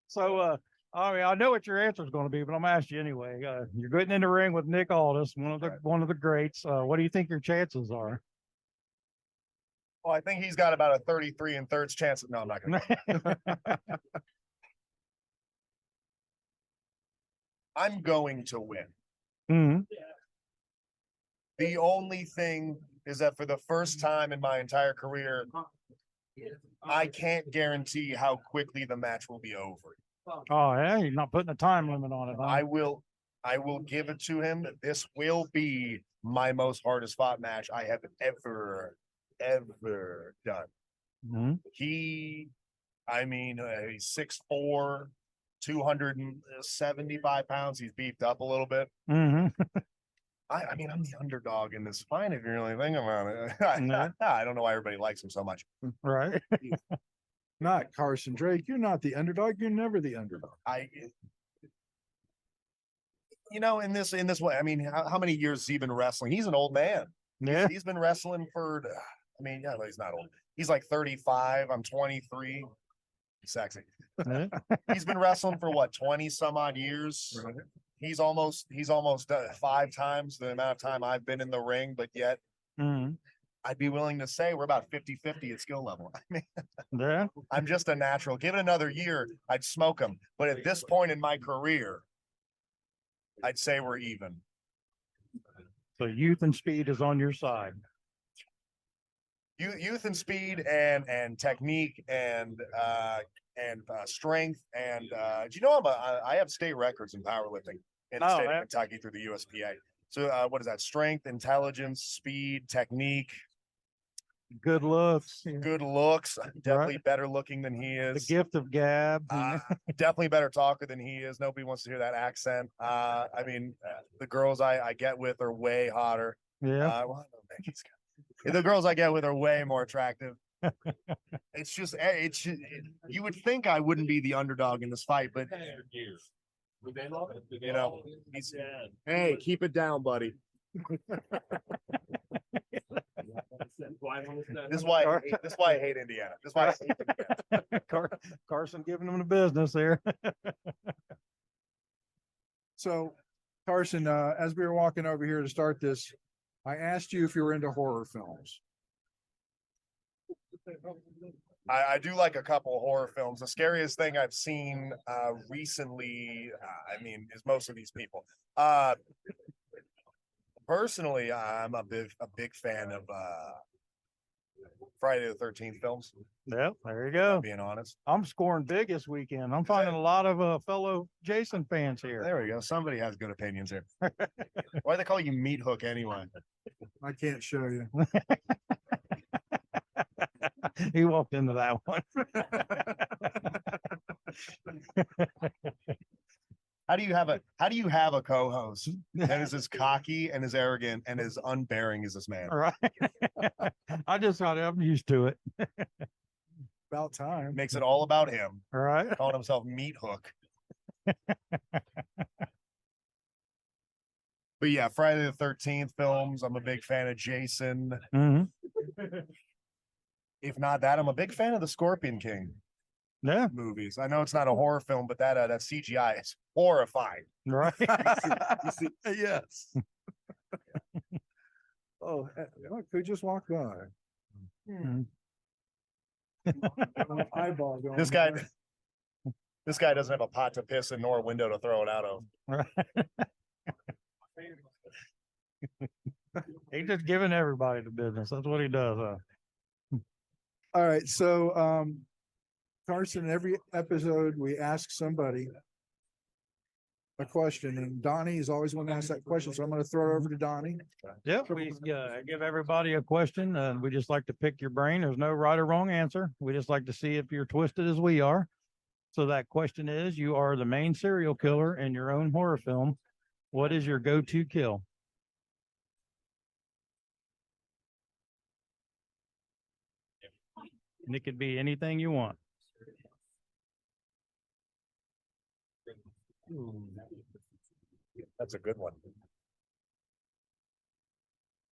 So, I know what your answer is going to be, but I'm gonna ask you anyway. You're getting in the ring with Nick Aldis, one of the greats. What do you think your chances are? Well, I think he's got about a 33 and thirds chance. No, I'm not gonna. I'm going to win. Mm-hmm. The only thing is that for the first time in my entire career, I can't guarantee how quickly the match will be over. Oh, yeah, you're not putting a time limit on it. Huh? I will give it to him. This will be my most hardest fought match I have ever done. Mm-hmm. He's 6'4", 275 pounds. He's beefed up a little bit. Mm-hmm. I'm the underdog in this fight if you really think about it. I don't know why everybody likes him so much. Right. Not Carson Drake. You're not the underdog. You're never the underdog. In this way, how many years has he been wrestling? He's an old man. Yeah. He's been wrestling for, he's not old. He's like 35. I'm 23. He's sexy. Yeah. He's been wrestling for what, 20 some odd years. Right. He's almost 5 times the amount of time I've been in the ring, but yet I'd be willing to say we're about 50-50 at skill level. Yeah. I'm just a natural. Give it another year, I'd smoke him. But at this point in my career, I'd say we're even. So youth and speed is on your side. Youth and speed and technique and strength and do you know I have state records in powerlifting in the state of Kentucky through the USPA. So what is that? Strength, intelligence, speed, technique, good looks. Definitely better looking than he is. The gift of gab. Definitely better talker than he is. Nobody wants to hear that accent. The girls I get with are way hotter. Yeah. The girls I get with are way more attractive. It's just you would think I wouldn't be the underdog in this fight, but hey, keep it down, buddy. This is why I hate Indiana. This is why I hate Indiana. Carson giving them the business there. So, Carson, as we were walking over here to start this, I asked you if you were into horror films. I do like a couple of horror films. The scariest thing I've seen recently, I mean, is most of these people. Personally, I'm a big fan of Friday the 13th films. Yep, there you go. Being honest, I'm scoring big this weekend. I'm finding a lot of fellow Jason fans here. there we go. Somebody has good opinions here. Why do they call you Meathook anyway? I can't show you. He walked into that one. How do you have a co-host that is as cocky and as arrogant and as unbearing as this man? All right. I just thought I'm used to it. About time. Makes it all about him, All right. calling himself Meathook. But yeah, Friday the 13th films. I'm a big fan of Jason. Mhm. If not that, I'm a big fan of the Scorpion King Yeah. movies. I know it's not a horror film, but that CGI is horrifying. Right. Yes. Oh, look, who just walked by? Mhm. Eyeball going This guy, by. this guy doesn't have a pot to piss in nor a window to throw it out of. Right. He's just giving everybody the business. That's what he does. All right, so Carson, every episode we ask somebody a question, and Donnie is always one to ask that question, so I'm going to throw it over to Donnie. Yep, we give everybody a question, and we just like to pick your brain. There's no right or wrong answer. We just like to see if you're twisted as we are. So that question is, you are the main serial killer in your own horror film. What is your go-to kill? And it could be anything you want. That's a good one.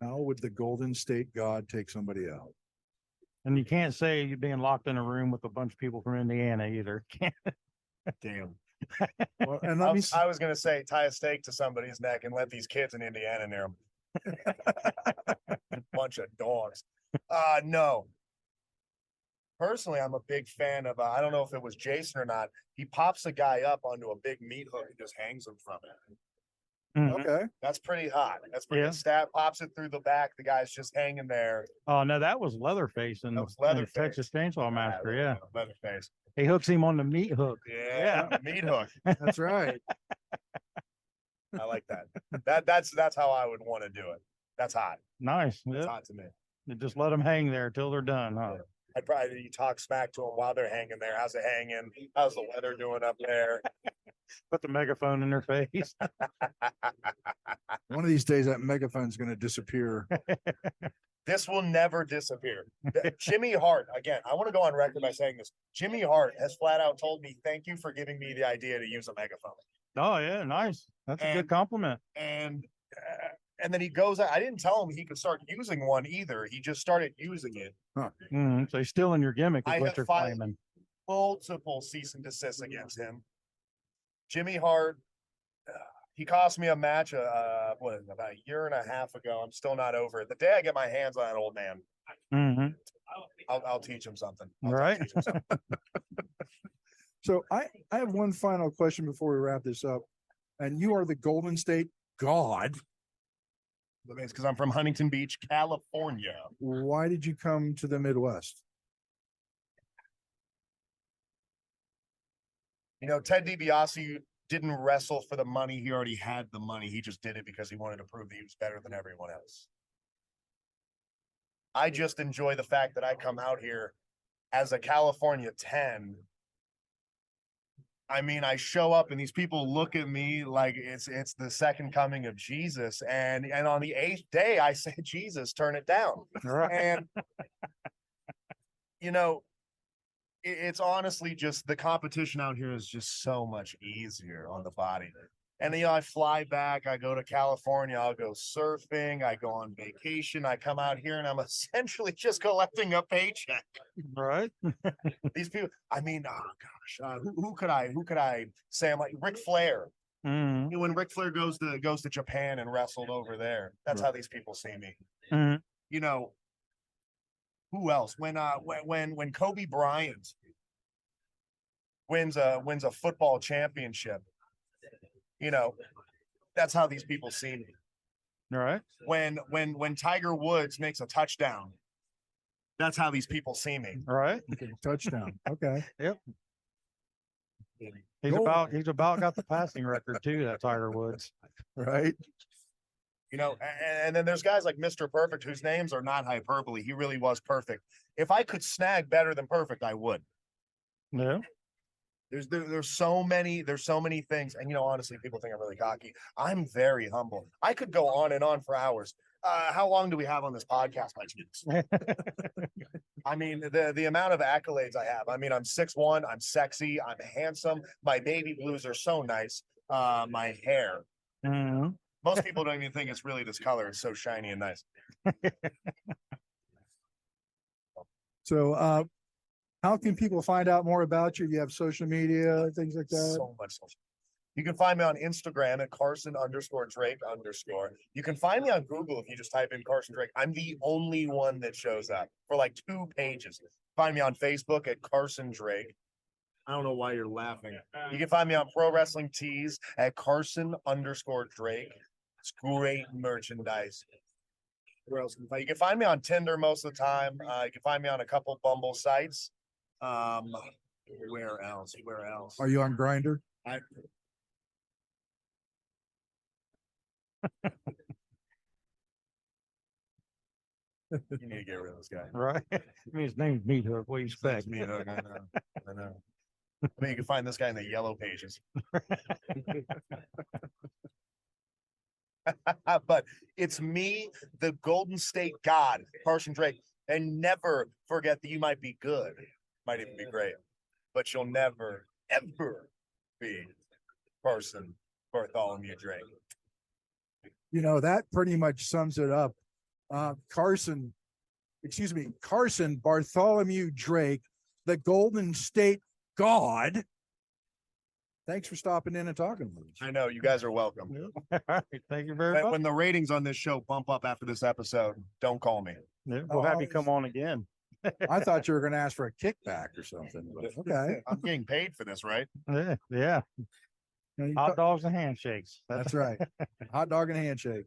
How would the Golden State God take somebody out? And you can't say you're being locked in a room with a bunch of people from Indiana either. Damn. Well, and I let me, was, I was gonna say tie a stake to somebody's neck and let these kids in Indiana near them. Bunch of dogs. No. Personally, I'm a big fan of. I don't know if it was Jason or not. He pops a guy up onto a big meat hook and just hangs him from it. Mhm. okay, That's pretty hot. That's pretty Yeah. good. Stab pops it through the back. The guy's just hanging there. Oh, no, that was Leatherface in That was in Leatherface. Texas Chainsaw Massacre. Yeah. Leatherface. He hooks him on the meat hook. Yeah, meat hook. that's right. I like that. That's how I would want to do it. That's hot. Nice. That's Yep. hot to me. You just let them hang there till they're done, huh? Yeah. I'd probably talk smack to them while they're hanging there. How's it hanging? How's the weather doing up there? Put the megaphone in their face. One of these days, that megaphone's going to disappear. This will never disappear. Jimmy Hart, again, I want to go on record by saying this. Jimmy Hart has flat out told me, thank you for giving me the idea to use a megaphone. Oh, yeah, nice. That's a And- good compliment. And then he goes out. I didn't tell him he could start using one either. He just started using it. So he's stealing your gimmick, is I what have you're filed claiming. multiple cease and desists against him. Jimmy Hart, he cost me a match about a year and a half ago. I'm still not over it. The day I get my hands on that old man, Hmm. I'll teach him something. Right. Teach him something. So I have one final question before we wrap this up. And you are the Golden State God. It's because I'm from Huntington Beach, California. Why did you come to the Midwest? You know, Ted DiBiase didn't wrestle for the money. He already had the money. He just did it because he wanted to prove that he was better than everyone else. I just enjoy the fact that I come out here as a California 10. I mean, I show up and these people look at me like it's the second coming of Jesus. And on the 8th day, I say, Jesus, turn it down. Right. And, you know, it's honestly just the competition out here is just so much easier on the body. And, you know, I fly back, I go to California, I'll go surfing, I go on vacation, I come out here and I'm essentially just collecting a paycheck. Right. These people, I mean, oh gosh, who could I say? I'm like Ric Flair. Hmm. You know, when Ric Flair goes to Japan and wrestled over there, that's how these people see me. Hmm. You know, who else? When Kobe Bryant wins a football championship, you know, that's how these people see me. All right. When Tiger Woods makes a touchdown, that's how these people see me. All right. Okay, touchdown. Okay. Yep. Goal. He's about got the passing record too, that Tiger Woods. Right. You know, and then there's guys like Mr. Perfect whose names are not hyperbole. He really was perfect. If I could snag better than perfect, I would. Yeah. There's so many things. And you know, honestly, people think I'm really cocky. I'm very humble. I could go on and on for hours. How long do we have on this podcast, my chance? I mean, the amount of accolades I have. I mean, I'm 6'1", I'm sexy, I'm handsome. My baby blues are so nice. My hair. Mhm. Most people don't even think it's really this color. It's so shiny and nice. So, how can people find out more about you? Do you have social media, things like that? So much. You can find me on Instagram at Carson_Drake_. You can find me on Google if you just type in Carson Drake. I'm the only one that shows up for like 2 pages. Find me on Facebook at Carson Drake. I don't know why you're laughing. You can find me on Pro Wrestling Tees at Carson_Drake. It's great merchandise. Where else can you find? You can find me on Tinder most of the time. You can find me on a couple Bumble sites. Where else? Are you on Grinder? You need to get rid of this guy. Right. I mean, his name's Meathook. What do you expect? Meathook, I know. I mean, you can find this guy in the yellow pages. But it's me, the Golden State God, Carson Drake. And never forget that you might be good, might even be great, but you'll never, ever be Carson Bartholomew Drake. You know, that pretty much sums it up. Carson Bartholomew Drake, the Golden State God. Thanks for stopping in and talking with us. I know, you guys are welcome. Thank you very much. When the ratings on this show bump up after this episode, don't call me. Yeah, we'll have you come on again. I thought you were going to ask for a kickback or something. But okay. I'm getting paid for this, right? Yeah. You know, you Hot dogs and handshakes. That's right. Hot dog and a handshake.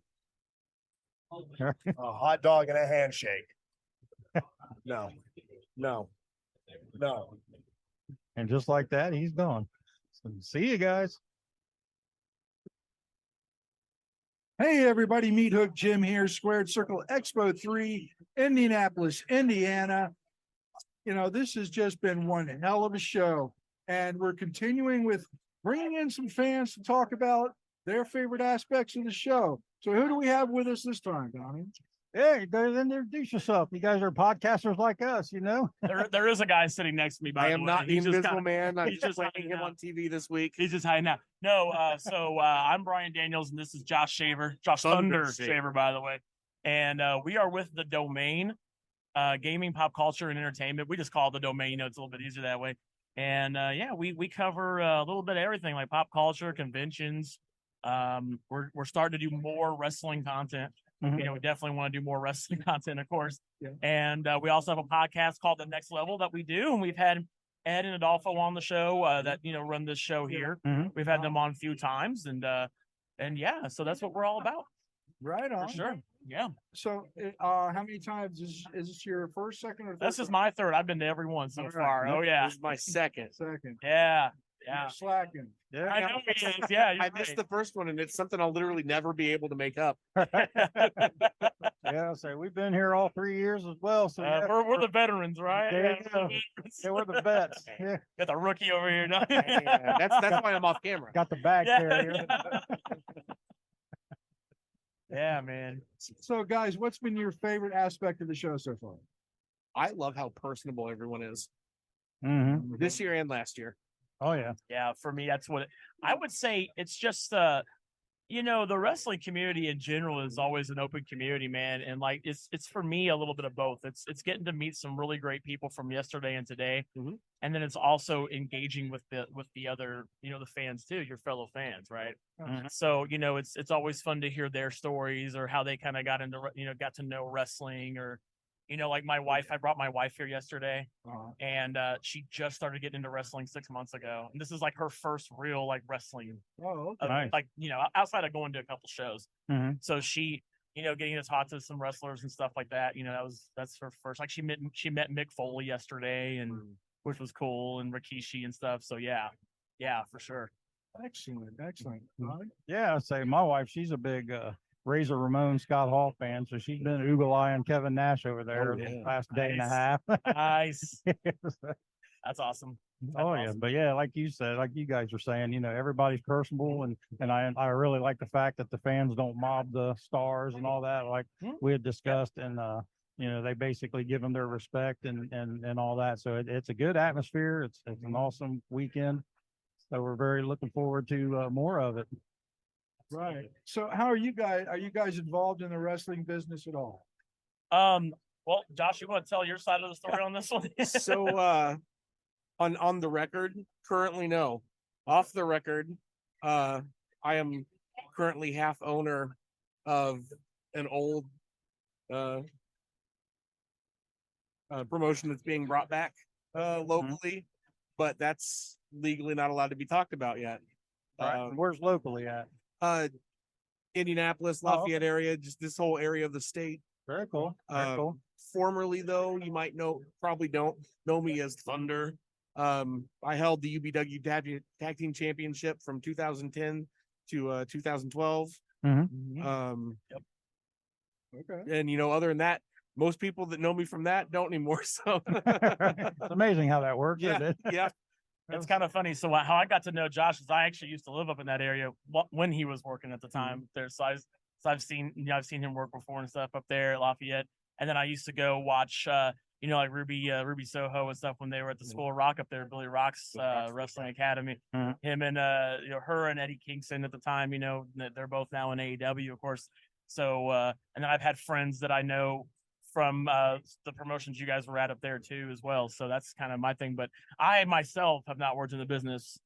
A hot dog and a handshake. No. And just like that, he's gone. So, see you guys. Hey, everybody. Meathook Jim here. Squared Circle Expo 3, Indianapolis, Indiana. You know, this has just been one hell of a show. And we're continuing with bringing in some fans to talk about their favorite aspects of the show. So who do we have with us this time, Donnie? Hey, then introduce yourself. You guys are podcasters like us, you know? There is a guy sitting next to me. By I the am way. not the He's just invisible kinda- man. I'm he's just just playing him hiding on TV this week. He's just hiding out. No, I'm Brian Daniels, and this is Josh Shaver. Josh Thunder Shaver, by the way. And we are with the Domain, gaming, pop culture, and entertainment. We just call it the Domain. You know, it's a little bit easier that way. And we cover a little bit of everything, like pop culture, conventions. We're starting to do more wrestling content. Mhm. You know, we definitely want to do more wrestling content, of course. Yeah. And we also have a podcast called The Next Level that we do, and we've had Ed and Adolfo on the show that run this show here. Mhm. We've had them on a few times, and yeah, so that's what we're all about Right on. for sure. Yeah, So, how many times is this your first, second, or third? this is my third. I've been to every one so All right. far. Oh yeah, This is my second. second. yeah. You're slacking. Yeah. I know he is. Yeah, I missed the first one, and it's something I'll literally never be able to make up. Yeah, so we've been here all 3 years as well. So yeah, we're the veterans, right? There you Yeah, go. yeah, we're the vets. Yeah, Got the rookie over here. Yeah, that's why I'm off camera. got the bag Yeah, carrier. yeah, man. So, guys, what's been your favorite aspect of the show so far? I love how personable everyone is Mhm. this year and last year. Oh yeah. Yeah, for me, that's what I would say. It's just, the wrestling community in general is always an open community, man. And like, it's for me a little bit of both. It's getting to meet some really great people from yesterday and today, Mhm. and then it's also engaging with the other, the fans too, your fellow fans, right? Mhm. So it's always fun to hear their stories or how they kind of got to know wrestling, or You know, like my wife, I brought my wife here yesterday, Uh-huh. and she just started getting into wrestling 6 months ago. And this is like her first real like wrestling, Oh, okay. Nice. like, you know, outside of going to a couple shows. Mhm. So she, you know, getting to talk to some wrestlers and stuff like that. You know, that's her first. Like she met Mick Foley yesterday, and which was cool, and Rikishi and stuff. So yeah, for sure. Excellent, excellent. Yeah, I say my wife, she's a big Razor Ramon Scott Hall fan, so she's been Oogle Eye Kevin Nash over there the last day and a Nice. half. Nice. That's awesome. That's Oh yeah, awesome. but yeah, like you said, like you guys were saying, you know, everybody's personable, and I really like the fact that the fans don't mob the stars and all that, like we had discussed, and you know, they basically give them their respect and all that. So it's a good atmosphere. It's an awesome weekend. So we're very looking forward to more of it. Right. So how are you guys? Are you guys involved in the wrestling business at all? Well, Josh, you want to tell your side of the story on this one? So on the record, currently no. Off the record, I am currently half owner of an old promotion that's being brought back locally, but that's legally not allowed to be talked about yet. Right. Where's locally at? Indianapolis, Lafayette area, just this whole area of the state. Very cool. Very cool. Formerly, though, you might probably don't know me as Thunder. I held the UBW Tag Team Championship from 2010 to 2012. Okay. And, you know, other than that, most people that know me from that don't anymore. So It's amazing how that works, isn't yeah, it? yeah. It's kind of funny. So how I got to know Josh is I actually used to live up in that area when he was working at the time there. So I've seen him work before and stuff up there at Lafayette. And then I used to go watch, you know, like Ruby Soho and stuff when they were at the School of Rock up there, Billy Rock's Wrestling Academy. Him and you know, her and Eddie Kingston at the time. You know, they're both now in AEW, of course. So and then I've had friends that I know from the promotions you guys were at up there too as well. So that's kind of my thing. But I myself have not worked in the business,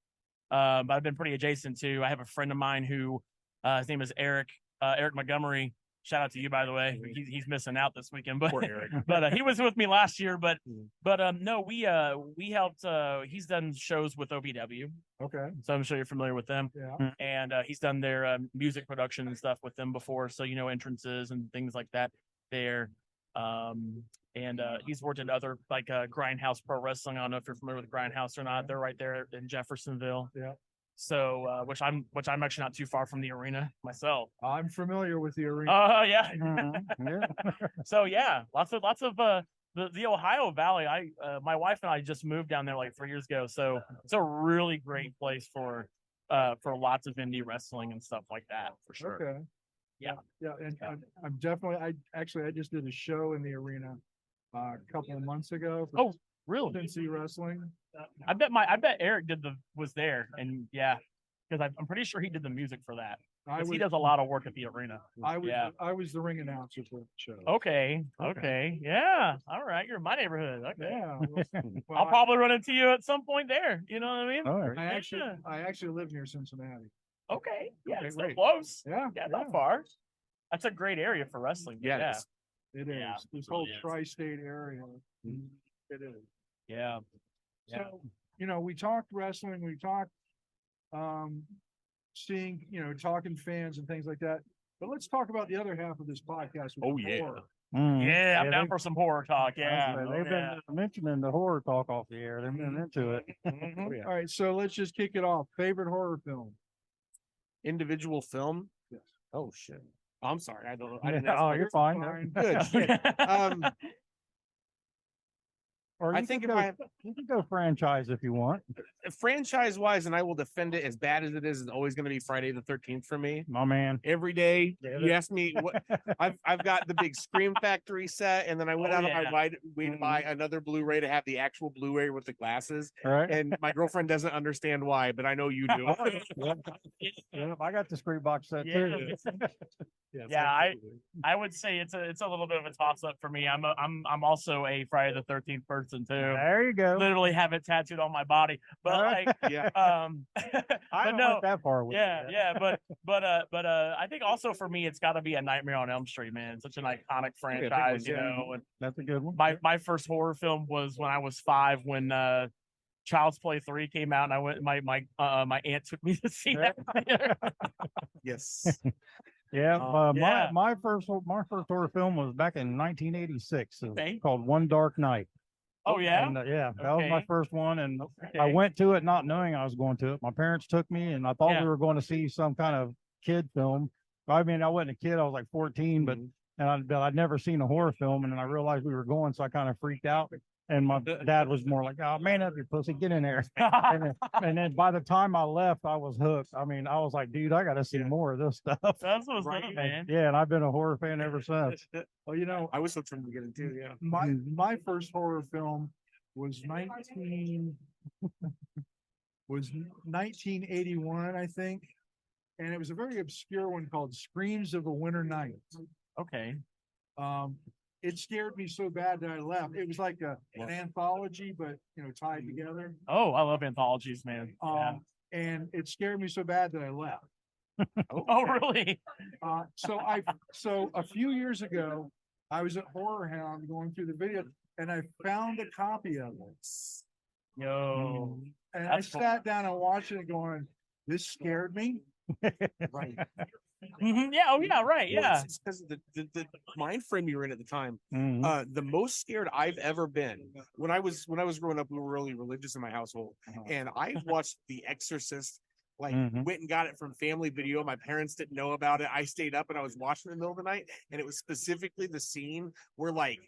but I've been pretty adjacent to. I have a friend of mine who his name is Eric Montgomery. Shout out to you, by the way. He's missing out this weekend, but but he was with me last year. But no, we helped. He's done shows with OVW, Okay. so I'm sure you're familiar with them. Yeah. And he's done their music production and stuff with them before, so you know, entrances and things like that there. And he's worked in other like Grindhouse Pro Wrestling. I don't know if you're familiar with Grindhouse or not. They're right there in Jeffersonville. Yeah. So which I'm actually not too far from the arena myself. I'm familiar with the arena. Yeah. Yeah. So yeah, lots of the Ohio Valley. My wife and I just moved down there like 3 years ago. So it's a really great place for lots of indie wrestling and stuff like that for sure. Okay. Yeah. Yeah, and I'm definitely. I just did a show in the arena a couple of months ago. Oh, really? Cincy Wrestling. I bet Eric was there, and yeah, because I'm pretty sure he did the music for that. He does a lot of work at the arena. I was the ring announcer for the show. Okay. Yeah. All right. You're in my neighborhood. Okay. Yeah. Well, I'll probably run into you at some point there. You know what I mean? All right. I actually live near Cincinnati. Okay. Yeah. Okay, It's so great. close. Yeah. Yeah. Not far. That's a great area for wrestling. Yeah, Yeah. It is. Yeah, This it whole really is. tri-state area. It is. Yeah. So, you know, we talked wrestling, we talked seeing, you know, talking fans and things like that. But let's talk about the other half of this podcast. Oh, yeah. horror. Yeah. I'm down they- for some horror talk. Yeah. They've been mentioning the horror talk off the air. They've been into it. Mhm. All right, so let's just kick it off. Favorite horror film? Individual film. Yes. Oh shit. I'm sorry. I don't know. I didn't ask Oh, my- you're fine. Good. Shit. Or I you think could if go, I you can go franchise if you want. franchise wise, and I will defend it as bad as it is always going to be Friday the 13th for me. My man. Every day, Yeah, you ask me what I've got the big Scream Factory set, and then I went Oh, out on yeah. my way to buy another Blu-ray to have the actual Blu-ray with the glasses. All right. And my girlfriend doesn't understand why, but I know you do. Yeah, I got the screen box set Yeah. too. Yeah, I would say it's a little bit of a toss up for me. I'm also a Friday the 13th person too. There you go. Literally have it tattooed on my body. But like, Yeah. I but don't no, went that far with yeah, it. yeah, but I think also for me it's got to be a Nightmare on Elm Street, man. It's such an iconic franchise, you know. And That's a good one. my first horror film was when I was 5 when Child's Play 3 came out, and I went. My aunt took me to see that. Yes. Yeah, Yeah. my first horror film was back in 1986. Okay. Called One Dark Night. Oh yeah. And, yeah, that was my Okay. first one, and I Okay. went to it not knowing I was going to it. My parents took me, and I thought Yeah. we were going to see some kind of kid film. I mean, I wasn't a kid; I was like 14, but I'd never seen a horror film, and then I realized we were going, so I kind of freaked out. And my dad was more like, "Oh, man up, you pussy, get in there." And then by the time I left, I was hooked. I mean, I was like, "Dude, I got to see more of this stuff." That's what's Right. up, man. Yeah, and I've been a horror fan ever since. Well, you know, I was hooked from the beginning too. Yeah. my first horror film was 1981, I think, and it was a very obscure one called Screams of a Winter Night. Okay. It scared me so bad that I left. It was like an anthology, but tied together. Oh, I love anthologies, man. Yeah. And it scared me so bad that I left. Oh, really? So a few years ago, I was at Horror Hound going through the video, and I found a copy of it. Yo. And That's I cool. sat down and watched it, going, "This scared me." Right. Yeah. Oh, yeah. Right. Yeah. It's because of the mind frame you were in at the time. Mhm. The most scared I've ever been when I was growing up, we were really religious in my household, and I watched The Exorcist. Like went and got it from Family Video. My parents didn't know about it. I stayed up and I was watching it in the middle of the night, and it was specifically the scene where like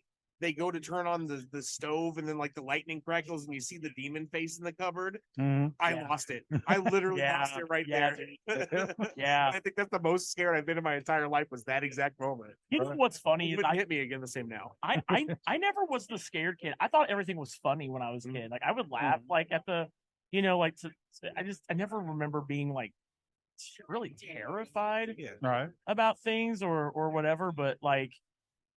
they go to turn on the stove and then like the lightning crackles and you see the demon face in the cupboard. Mhm. I Yeah. lost it. I literally Yeah. lost it right Yeah, there. Yeah. I think that's the most scared I've been in my entire life was that exact moment. You know what's funny It is wouldn't hit me again the same now. I never was the scared kid. I thought everything was funny when I was a kid. Like I would laugh like at the, like I never remember being like really terrified Yeah. Right. about things or whatever. But like,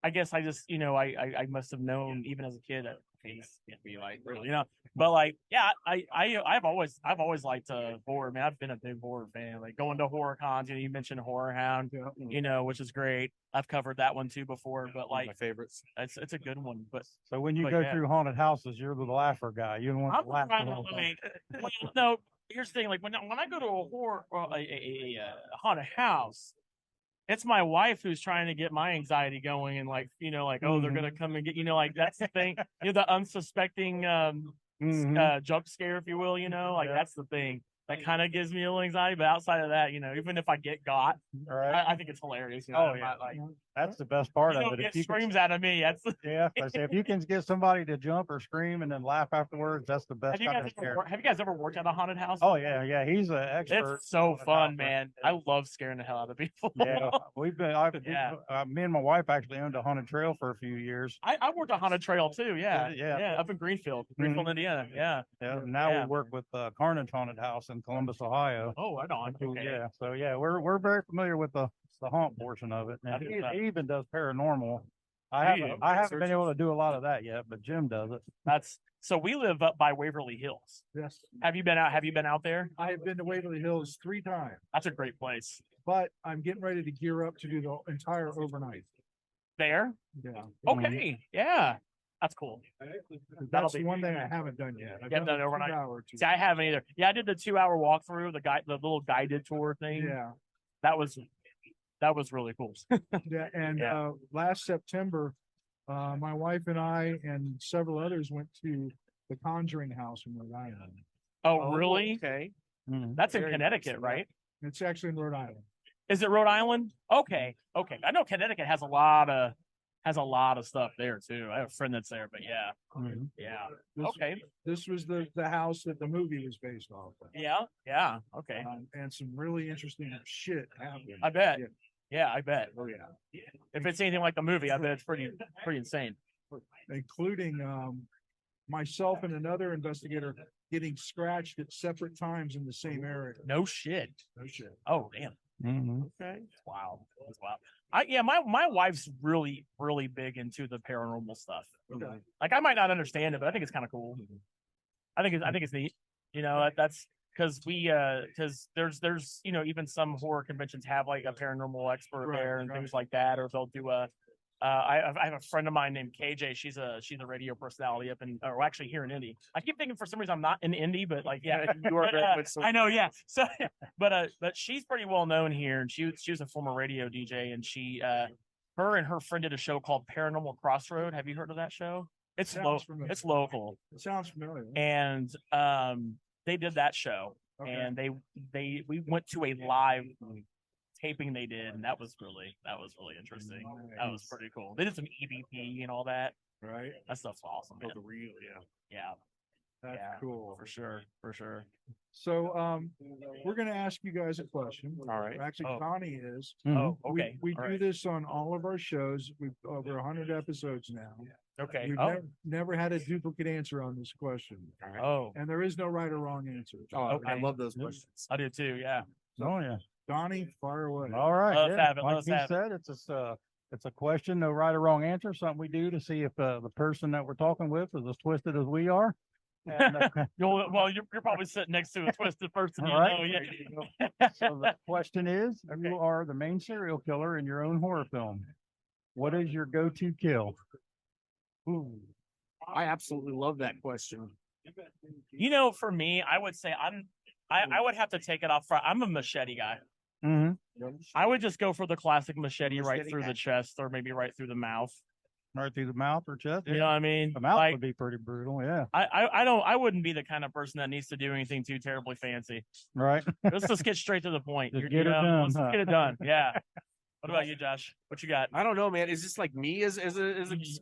I guess I just, I must have known even as a kid that things can't be like really, but like, yeah, I've always liked horror, man. I've been a big horror fan, like going to horror cons, you mentioned Horror Hound, which is great. I've covered that one too before, but One of like my favorites. it's a good one. But So when you But go yeah. through haunted houses, you're the laugher guy. You don't want I'm to laugh. trying the to, whole I time. mean, well, no, here's the thing, like when I go to a horror a haunted house, it's my wife who's trying to get my anxiety going and like, oh, they're gonna come and get, like that's the thing, the unsuspecting jump scare, if you will, like that's the thing that kind of gives me a little anxiety. But outside of that, even if I get got, All right. I think it's hilarious. Oh, I'm yeah. not, like, That's the best part you of don't it. get If you can, screams out of me. That's yeah, I say if you can get somebody to jump or scream and then laugh afterwards, that's the best have you kind guys of scare. have you guys ever worked at a haunted house? Oh yeah, he's an expert. It's so on the fun, house. man. I love scaring the hell out of people. Yeah, Yeah. me and my wife actually owned a haunted trail for a few years. I worked a haunted trail too. Yeah. Yeah. Up in Greenfield, Indiana. Yeah. Yeah, now Yeah. we work with Carnage Haunted House in Columbus, Ohio. Oh, right on. Okay. Yeah, so yeah, we're very familiar with the haunt portion of it. And That's what's up. he even does paranormal. Do you? I haven't been able to do a lot of that yet, but Jim does it. So we live up by Waverly Hills. Yes, Have you been out there? I have been to Waverly Hills 3 times, That's a great place. but I'm getting ready to gear up to do the entire overnight. There? Yeah, Okay. Yeah. That's cool. That'll that's be- the one thing I haven't done yet. I've You haven't done the overnight? 2-hour tour. See, I haven't either. Yeah, I did the 2-hour walkthrough, the little guided tour thing. Yeah, That was really cool. yeah, and Yeah. last September, my wife and I and several others went to the Conjuring House in Rhode Island. Oh, really? Okay. That's in Very Connecticut, nice. right? It's actually in Rhode Island. Is it Rhode Island? Okay. I know Connecticut has a lot of stuff there too. I have a friend that's there, but yeah. Yeah. This, Okay. This was the house that the movie was based off of. Yeah. Okay. And some really interesting shit happened. I bet. Yeah. Yeah, I bet. Oh yeah. If it's anything like the movie, I bet it's pretty insane. Including myself and another investigator getting scratched at separate times in the same area. No shit. No shit. Oh damn. Okay. Wow. That's wild. My wife's really, really big into the paranormal stuff. Okay. Like I might not understand it, but I think it's kind of cool. I think it's neat. You know, that's because there's even some horror conventions have like a paranormal expert there and things like that, or they'll do I have a friend of mine named KJ. She's a radio personality up in, or actually here in Indy. I keep thinking for some reason I'm not in Indy, but like you are. I know, yeah. So, but she's pretty well known here, and she was a former radio DJ, and her and her friend did a show called Paranormal Crossroad. Have you heard of that show? It's It's local. It sounds familiar. And they did that show, and we went to a live taping they did, and that was really interesting. Nice. That was pretty cool. They did some EVP and all that. Right. That stuff's awesome. Man. Yeah. That's cool. For sure. So we're gonna ask you guys a question. All right. Actually, Donnie is. Oh, okay. We do this on all of our shows. We've over 100 episodes now. Okay. We've never had a duplicate answer on this question. All right. Oh. And there is no right or wrong answer. I love those questions. I do too. Yeah. Yeah. Donnie, fire away. All right. Let's have it. Like Let's he have said, it's a question, no right or wrong answer. Something we do to see if the person that we're talking with is as twisted as we are. And, you're probably sitting next to a twisted person. All right. Yeah. So the question is, you are the main serial killer in your own horror film. What is your go-to kill? Ooh, I absolutely love that question. For me, I would say I would have to take it off front. I'm a machete guy. Mm-hmm. I would just go for the classic machete right through the chest, or maybe right through the mouth. Right through the mouth or chest? You know what I mean? The mouth would be pretty brutal, yeah. I wouldn't be the kind of person that needs to do anything too terribly fancy. Right. Let's just get straight to the point. Just get it done. Let's get it done. Yeah. What about you, Josh? What you got? I don't know, man. Is this like me as a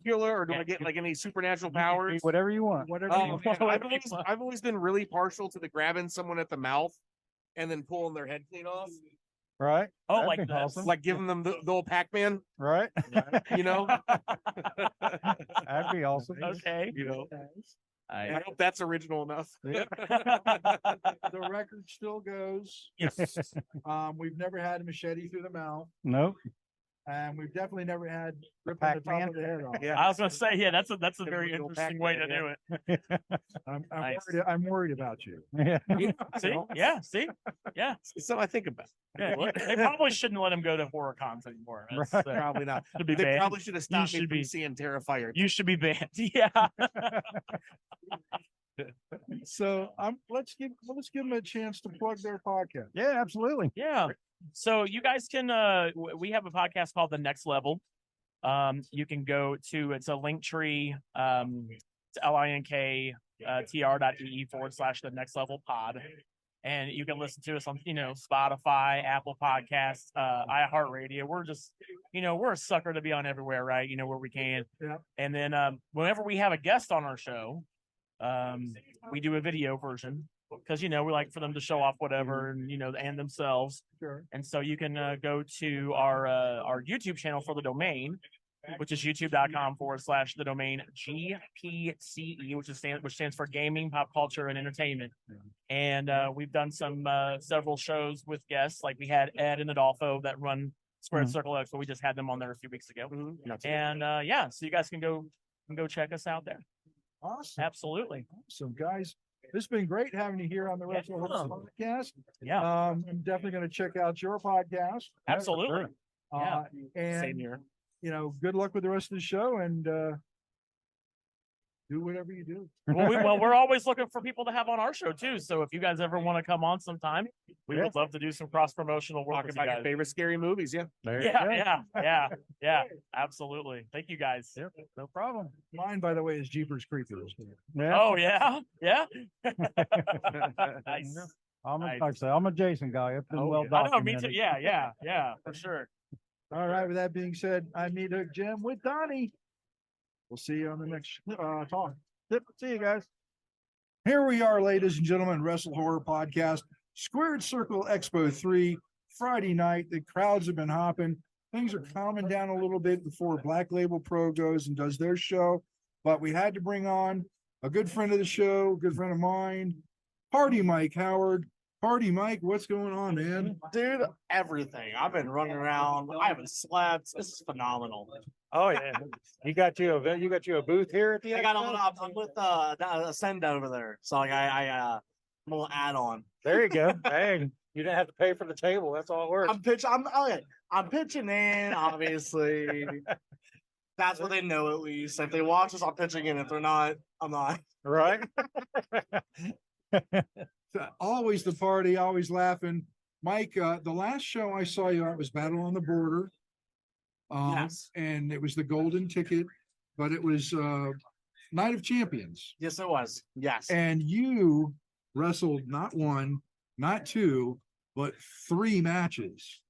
killer, or do I get like any supernatural powers? Whatever you want. I've always been really partial to the grabbing someone at the mouth and then pulling their head clean off. Right. Oh, like this. awesome. Like giving them the old Pac-Man. Right. You know? That'd be awesome. Okay. You know? I hope that's original enough. The record still goes. Yes. We've never had a machete through the mouth. Nope. And we've definitely never had ripping the top of the head off. Yeah. I was gonna say, yeah, that's a very interesting way to do it. I'm worried about you. Yeah. See? Yeah. So I think about. Yeah, they probably shouldn't let him go to horror cons anymore. Right. Probably not. Be They banned. probably should have stopped me should from be- seeing Terrifier. You should be banned. Yeah. So let's give them a chance to plug their podcast. Yeah, absolutely. Yeah. So you guys can we have a podcast called The Next Level. You can go to, it's a link tree, it's linktr.ee/the next level pod. And you can listen to us on, Spotify, Apple Podcasts, iHeartRadio. We're just, we're a sucker to be on everywhere, right? Where we can. Yeah. And then whenever we have a guest on our show, we do a video version because, we like for them to show off whatever and themselves. Sure. And so you can go to our YouTube channel for the domain, which is youtube.com/the domain GPCE, which stands for Gaming, Pop Culture, and Entertainment. And we've done several shows with guests, like we had Ed and Adolfo that run Squared Circle Expo. We just had them on there a few weeks ago. And so you guys can go check us out there. Awesome. Absolutely. So guys, this has been great having you here on the WrestleHorror podcast. Yeah. I'm definitely going to check out your podcast. Absolutely. And Same here. Good luck with the rest of the show, and do whatever you do. Well, we're always looking for people to have on our show too. So if you guys ever want to come on sometime, we would love to do some cross promotional work with you guys. Favorite scary movies, yeah. Yeah, absolutely. Thank you guys. Yep, no problem. Mine, by the way, is Jeepers Creepers. Yeah. Oh yeah. Nice. I'm a Jason guy. It's been well I know, documented. me too. Yeah, for sure. All right. With that being said, I'm Meathook Jim with Donnie. We'll see you on the next talk. Yep. See you guys. Here we are, ladies and gentlemen, WrestleHorror podcast, Squared Circle Expo 3, Friday night. The crowds have been hopping. Things are calming down a little bit before Black Label Pro goes and does their show. But we had to bring on a good friend of the show, a good friend of mine, Party Mike Howard. Party Mike, what's going on, man? Dude, everything. I've been running around. I haven't slept. This is phenomenal. Oh yeah, you got you a booth here at the. I got a little. I'm with Ascend over there, so like I'm a little add on. There you go. Hey, you didn't have to pay for the table. That's all it works. I'm pitching in. Obviously, that's what they know at least. If they watch us, I'm pitching in. If they're not, I'm not. Right. Always the party, always laughing. Mike, the last show I saw you at was Battle on the Border. Yes. And it was the golden ticket, but it was Night of Champions. Yes, it was. Yes. And you wrestled not one, not two, but 3 matches.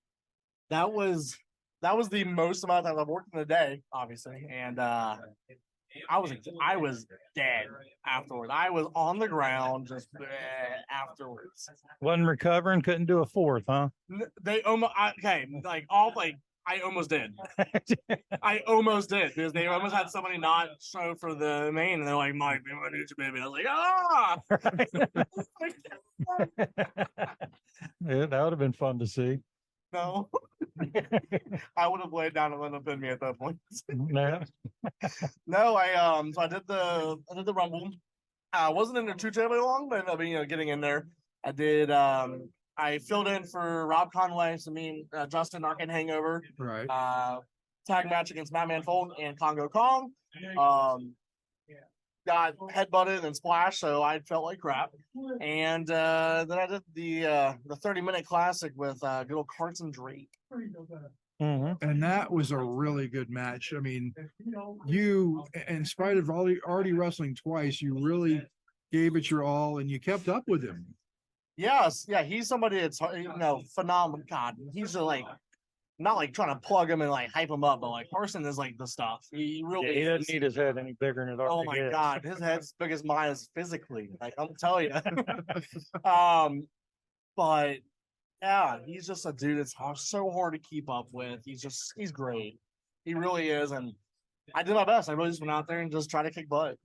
That was the most amount of time I've worked in a day, obviously, and I was dead afterwards. I was on the ground just afterwards. Wasn't recovering, couldn't do a 4th, huh? They almost I almost did. I almost did because they almost had somebody not show for the main, and they're like, "Mike, we want to do baby." I was like, "Ah!" Yeah, that would have been fun to see. No, I would have laid down and let them pin me at that point. No. No, I did the Rumble. I wasn't in there too terribly long, but I mean, getting in there, I did. I filled in for Rob Conway, so me and Justin Arcade Hangover. Right. Tag match against Madman Fold and Congo Kong. Got headbutted and splashed, so I felt like crap. And then I did the 30-minute classic with good old Carson Drake. And that was a really good match. I mean, you, in spite of already wrestling twice, you really gave it your all, and you kept up with him. Yes, yeah, he's somebody that's phenomenal. God, he's like not like trying to plug him and like hype him up, but like Carson is like the stuff. He really he doesn't need his head any bigger than it already Oh my is. God, his head's as big as mine is physically. Like I'm telling you. But yeah, he's just a dude that's so hard to keep up with. He's great. He really is, and I did my best. I really just went out there and just tried to kick butt.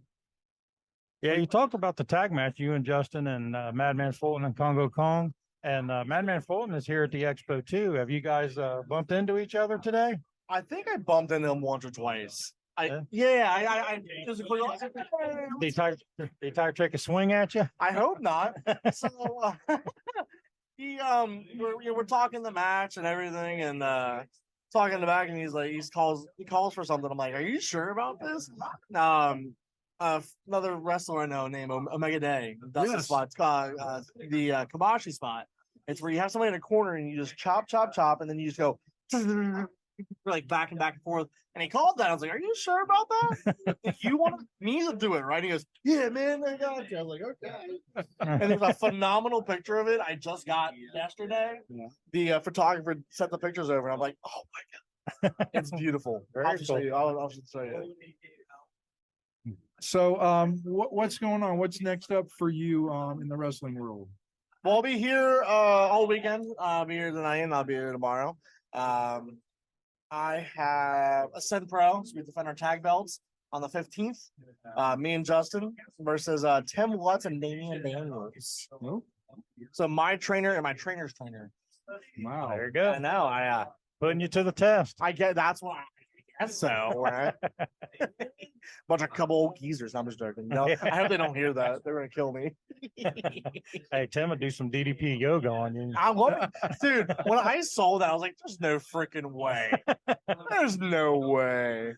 Yeah, you talked about the tag match, you and Justin and Madman Fulton and Congo Kong. And Madman Fulton is here at the expo too. Have you guys bumped into each other today? I think I bumped into him once or twice. I physically. Did he take a swing at you? I hope not. So we're talking the match and everything, and talking in the back, and he calls for something. I'm like, are you sure about this? Another wrestler I know named Omega Day. That's the spot. It's called the Kabashi spot. It's where you have somebody in a corner and you just chop, and then you just go like back and forth. And he called that. I was like, "Are you sure about that? You want me to do it, right?" He goes, "Yeah, man, I got you." I was like, "Okay." And there's a phenomenal picture of it I just got yesterday. Yeah. The photographer sent the pictures over, and I'm like, "Oh my God, it's beautiful." I'll show you. I'll show you. So, what's going on? What's next up for you in the wrestling world? Well, I'll be here all weekend. I'll be here tonight and I'll be here tomorrow. I have Ascend Pro, so we defend our tag belts on the 15th. Me and Justin versus Tim Lutz and Damian Daniels. So my trainer and my trainer's trainer. Wow, there you go. I know. I putting you to the test. I get that's what I guess so. Right? Bunch of couple old geezers. I'm just joking. No, I hope they don't hear that. They're gonna kill me. Hey, Tim would do some DDP yoga on you. I love it, dude. When I saw that, I was like, "There's no freaking way. There's no way."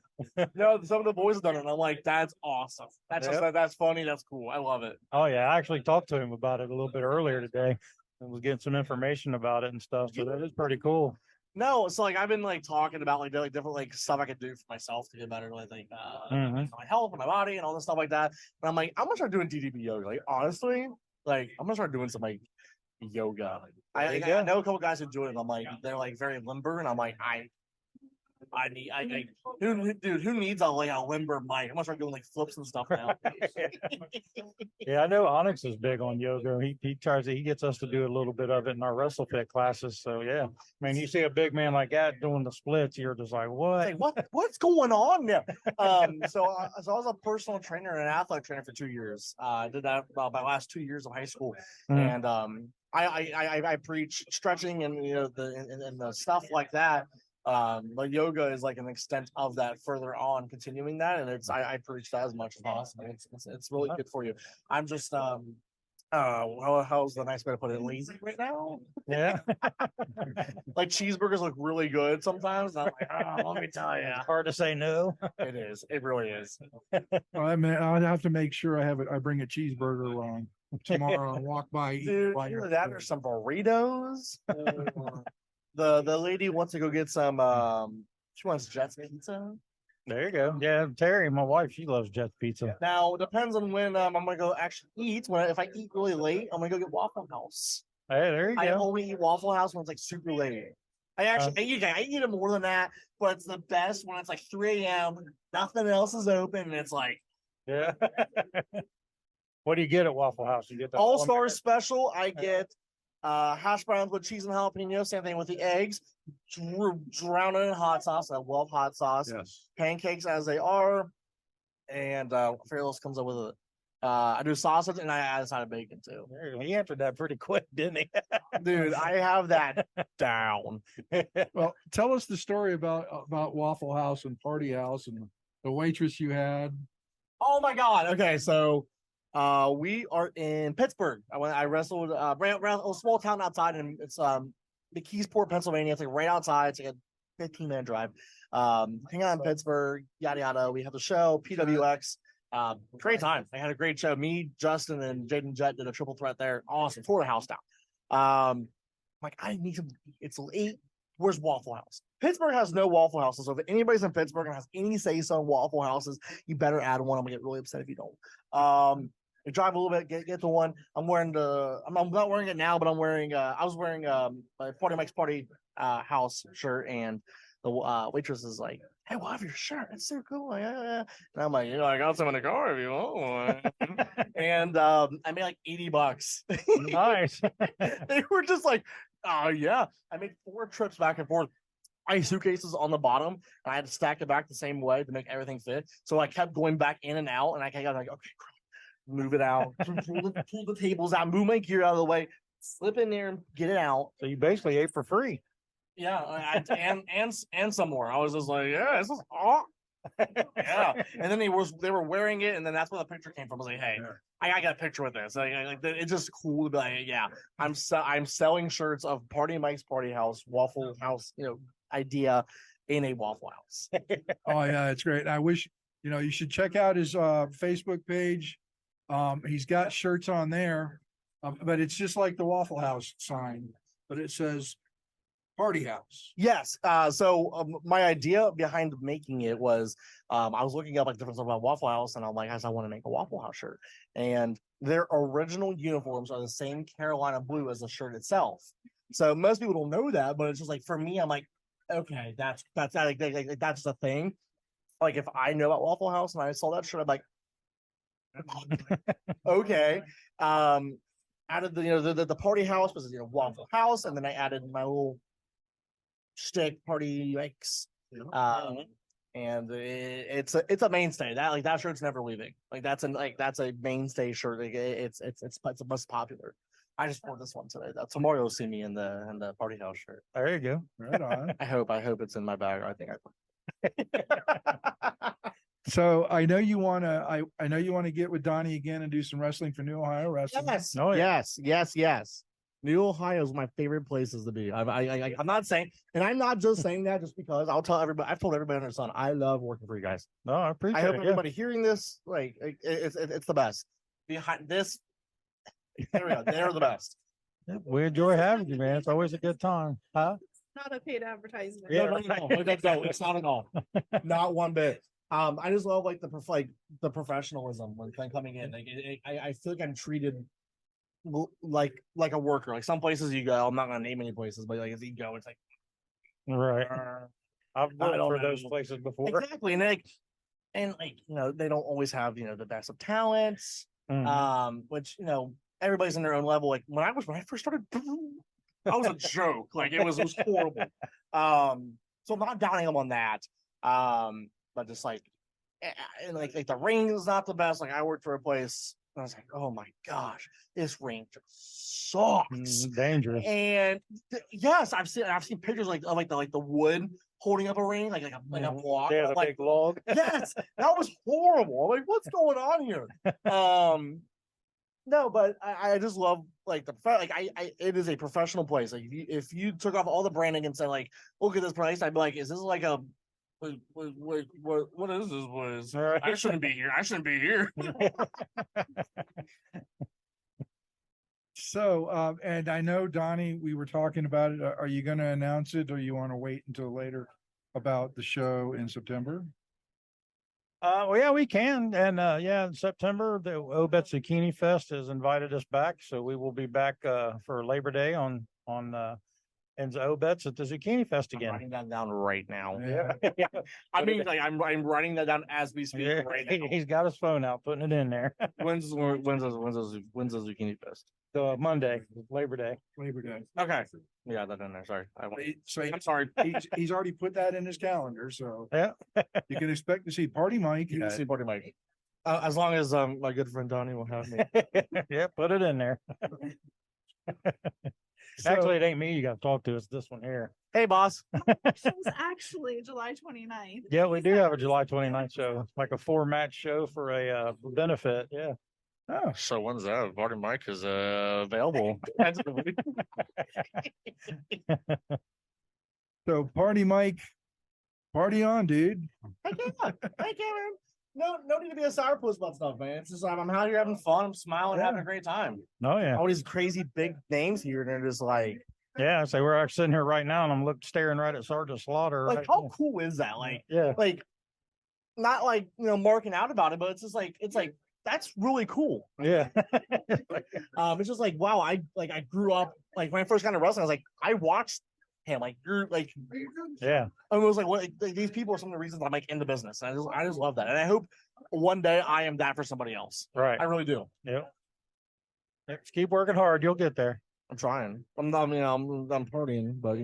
No, some of the boys have done it. And I'm like, "That's awesome. That's just that's funny. That's cool. I love it." Oh yeah, I actually talked to him about it a little bit earlier today, and was getting some information about it and stuff. So that is pretty cool. No, so like I've been like talking about like different like stuff I could do for myself to get better with like my health and my body and all this stuff like that. But I'm like, I'm gonna start doing DDP yoga. Like honestly, like I'm gonna start doing some like yoga. I know a couple guys who do it, and I'm like, they're like very limber, and I'm like, Who needs a like a limber mic? I'm gonna start doing like flips and stuff now. Yeah, I know Onyx is big on yoga. He gets us to do a little bit of it in our WrestleFit classes. So yeah, I mean, you see a big man like that doing the splits, you're just like, what? What's going on there? So I was a personal trainer and an athletic trainer for 2 years. I did that about my last 2 years of high school, and I preach stretching and the stuff like that. But yoga is like an extent of that further on, continuing that, and I preach that as much as possible. It's really good for you. I'm just how's the nice way to put it? Lazy right now. Yeah. Like cheeseburgers look really good sometimes. And I'm like, let me tell you, It's hard to say no. it is. It really is. I'll have to make sure I bring a cheeseburger along tomorrow and walk by. Dude, either that or some burritos. The lady wants to go get some. She wants Jets pizza. There you go. Yeah, Terry, my wife, she loves Jets pizza. Now it depends on when I'm gonna go actually eat. If I eat really late, I'm gonna go get Waffle House. Hey, there you I go. only eat Waffle House when it's like super late. I eat it more than that, but it's the best when it's like 3 a.m. Nothing else is open, and it's like Yeah. What do you get at Waffle House? You get the All-Star special. I get hash browns with cheese and jalapeno. Same thing with the eggs. Drown it in hot sauce. I love hot sauce. Yes. Pancakes as they are, and Fearless comes up with it. I do sausage and I add a side of bacon too. He answered that pretty quick, didn't he? Dude, I have that down. Well, tell us the story about Waffle House and Party House and the waitress you had. Oh my God. Okay, so we are in Pittsburgh. I wrestled around a small town outside, and it's McKeesport, Pennsylvania. It's like right outside. It's like a 15-minute drive. Hang on, Pittsburgh, yada yada. We have the show, PWX. Great time. I had a great show. Me, Justin, and Jaden Jett did a triple threat there. Awesome. Tore the house down. Like, I need to. It's late. Where's Waffle House? Pittsburgh has no Waffle Houses. So if anybody's in Pittsburgh and has any say so on Waffle Houses, you better add one. I'm gonna get really upset if you don't. I drive a little bit, get to one. I'm wearing I'm not wearing it now, but I'm wearing. I was wearing my Party Mike's Party House shirt, and the waitress is like, "Hey, we'll have your shirt. It's so cool." Like, yeah. And I'm like, I got some in the car if you want one. And I made like $80. Nice. They were just like, "Oh yeah." I made 4 trips back and forth. My suitcases on the bottom, and I had to stack it back the same way to make everything fit. So I kept going back in and out, and I got like, okay, move it out, pull the tables out, move my gear out of the way, slip in there and get it out. So you basically ate for free. Yeah, and some more. I was just like, yeah, this is awesome. Yeah, and then they were wearing it, and then that's where the picture came from. I was like, hey, I got a picture with this. Like it's just cool to be like, yeah, I'm selling shirts of Party Mike's Party House, Waffle House, idea in a Waffle House. Oh yeah, it's great. I wish you should check out his Facebook page. He's got shirts on there, but it's just like the Waffle House sign, but it says Party House. Yes. So my idea behind making it was I was looking up like different stuff about Waffle House, and I'm like, I want to make a Waffle House shirt. And their original uniforms are the same Carolina blue as the shirt itself. So most people don't know that, but it's just like for me, I'm like, okay, that's the thing. Like if I know about Waffle House and I saw that shirt, I'm like, okay. Added the Party House was Waffle House, and then I added my little shtick Party Mike's, and it's a mainstay. That shirt's never leaving. That's a mainstay shirt. It's the most popular. I just wore this one today. Tomorrow you'll see me in the Party House shirt. There you go. Right on. I hope it's in my bag. I think I. So I know you want to get with Donnie again and do some wrestling for New Ohio Wrestling. Yes. Oh, yeah. Yes. New Ohio is my favorite places to be. I'm not saying, and I'm not just saying that just because I'll tell everybody. I've told everybody under the sun, I love working for you guys. No, I appreciate I hope it. everybody hearing this, it's the best. Behind this, there we go. They're the best. Yeah, we enjoy having you, man. It's always a good time, huh? Not a paid advertisement. Yeah. No, it's not at all. Not one bit. I just love the professionalism when coming in. I feel like I'm treated like a worker. Like some places you go, I'm not gonna name any places, but like as you go, it's like Right. I've I worked don't for those know. places before. Exactly, and they don't always have the best of talents. Mhm. Which everybody's in their own level. Like when I first started, I was a joke. Like it was horrible. So I'm not downing them on that. But just and like the ring is not the best. Like I worked for a place, and I was like, oh my gosh, this ring just sucks. Dangerous. And yes, I've seen pictures of the wood holding up a ring, like a block. Yeah, the like, big log. yes, that was horrible. I'm like, what's going on here? No, but I just love it is a professional place. Like if you took off all the branding and said like, look at this place, I'd be like, is this like a what is this place? Right. I shouldn't be here. I shouldn't be here. So, and I know Donnie, we were talking about it. Are you going to announce it, or you want to wait until later about the show in September? Well, yeah, we can. And in September, the Obet Zucchini Fest has invited us back. So we will be back for Labor Day on and Obet's at the Zucchini Fest I'm again. writing that down right now. Yeah. I mean, like I'm writing that down as we speak Yeah, right now. he's got his phone out, putting it in there. When's the Zucchini Fest? So Monday, Labor Day. Labor Day. Okay. Yeah, that in there. Sorry. I'm sorry. He's already put that in his calendar, so Yeah. you can expect to see Party Mike. You can see Party Mike. As long as my good friend Donnie will have me. Yeah, put it in there. Actually, it ain't me you got to talk to. It's this one here. Hey, boss. It's actually July 29th. Yeah, we do have a July 29th show. It's like a 4-match show for a benefit. Yeah. Oh, So when's that? Party Mike is available. so Party Mike, party on, dude. I can't, man. No need to be a sourpuss about stuff, man. It's just I'm out here having fun. I'm smiling, having a great time. Oh yeah. All these crazy big names here, and they're just like, Yeah. So we're actually sitting here right now, and I'm staring right at Sergeant Slaughter. like right how now. cool is that? Like, Yeah. like not like marking out about it, but it's just like that's really cool. Yeah. It's just like wow. I grew up like when I first got into wrestling. I was like I watched him like you're like Yeah. I was like, what? Like, these people are some of the reasons I'm like in the business. And I just love that, and I hope one day I am that for somebody else. Right. I really do. Yep. Just keep working hard. You'll get there. I'm trying. I'm not. I'm partying, but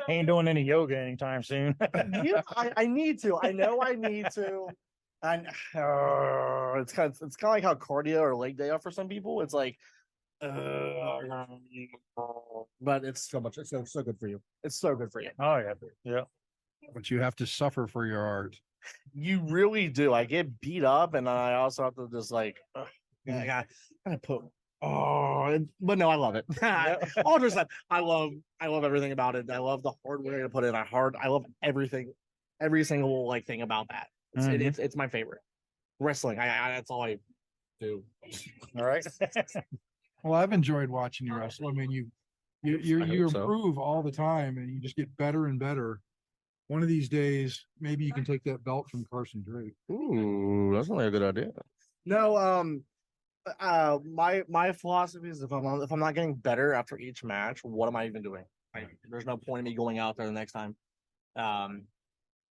Ain't doing any yoga anytime soon. I need to. I know I need to. And it's kind of like how cardio or leg day are for some people. It's like, but it's so much. It's so good for you. It's so good for you. Oh yeah. Yeah. But you have to suffer for your art. You really do. I get beat up, and I also have to just like, I gotta put. But no, I love it. All just that I love everything about it. I love the hard work to put in. I love everything, every single like thing about that. It's my favorite. Wrestling. I that's all I do. All right. Well, I've enjoyed watching you wrestle. I mean, you hope so. improve all the time, and you just get better and better. One of these days, maybe you can take that belt from Carson Drake. Ooh, that's not a good idea. No, my philosophy is if I'm not getting better after each match, what am I even doing? There's no point in me going out there the next time.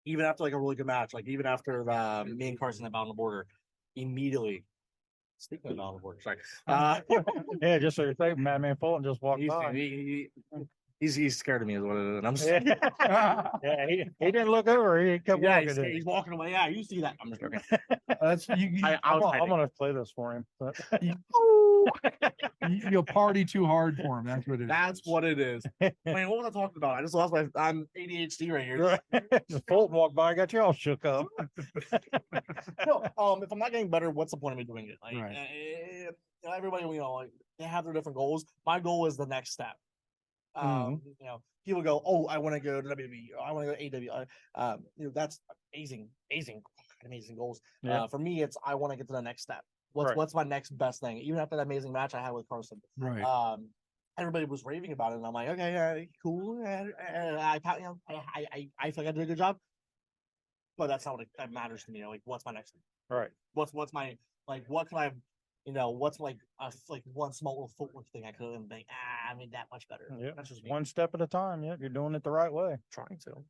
Even after like a really good match, like even after me and Carson have on the border, immediately. Speaking of on the border, sorry. Yeah, just so you're safe, Madman Fulton just walked by. He's scared of me, is what it is. And I'm just Yeah, he didn't look over. He kept walking. he's walking away. Yeah, you see that? I'm just joking. That's I'm gonna play this for him. But you'll party too hard for him. That's what it is. That's what it is. Man, what was I talking about? I just lost I'm ADHD right here. Just Fulton walked by, got you all shook up. No, if I'm not getting better, what's the point of me doing it? Like, everybody, like they have their different goals. My goal is the next step. People go, oh, I want to go to WWE. I want to go to AW. That's amazing goals. Yeah. For me, it's I want to get to the next step. What's my next best thing? Even after that amazing match I had with Carson, Right. Everybody was raving about it, and I'm like, okay, yeah, cool. I feel like I did a good job, but that's not what that matters to me. Like, what's my next thing? Right. What's my like? What can I? What's like one small little footwork thing I could have been I mean, that much better. Yeah, That's just me. one step at a time. Yeah, you're doing it the right way. Trying to.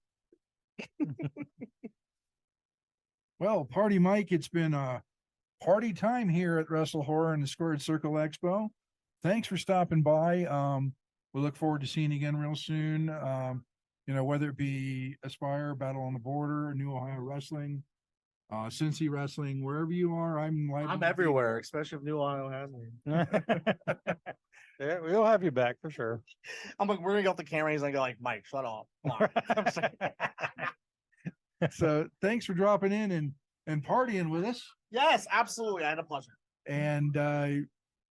Well, Party Mike, it's been party time here at WrestleHorror and the Squared Circle Expo. Thanks for stopping by. We look forward to seeing you again real soon. Whether it be Aspire, Battle on the Border, New Ohio Wrestling, Cincy Wrestling, wherever you are, I'm everywhere, especially if New Ohio has me. Yeah, we'll have you back for sure. I'm like, we're gonna go off the camera. He's gonna go like, Mike, shut up. So thanks for dropping in and partying with us. Yes, absolutely. I had a pleasure. And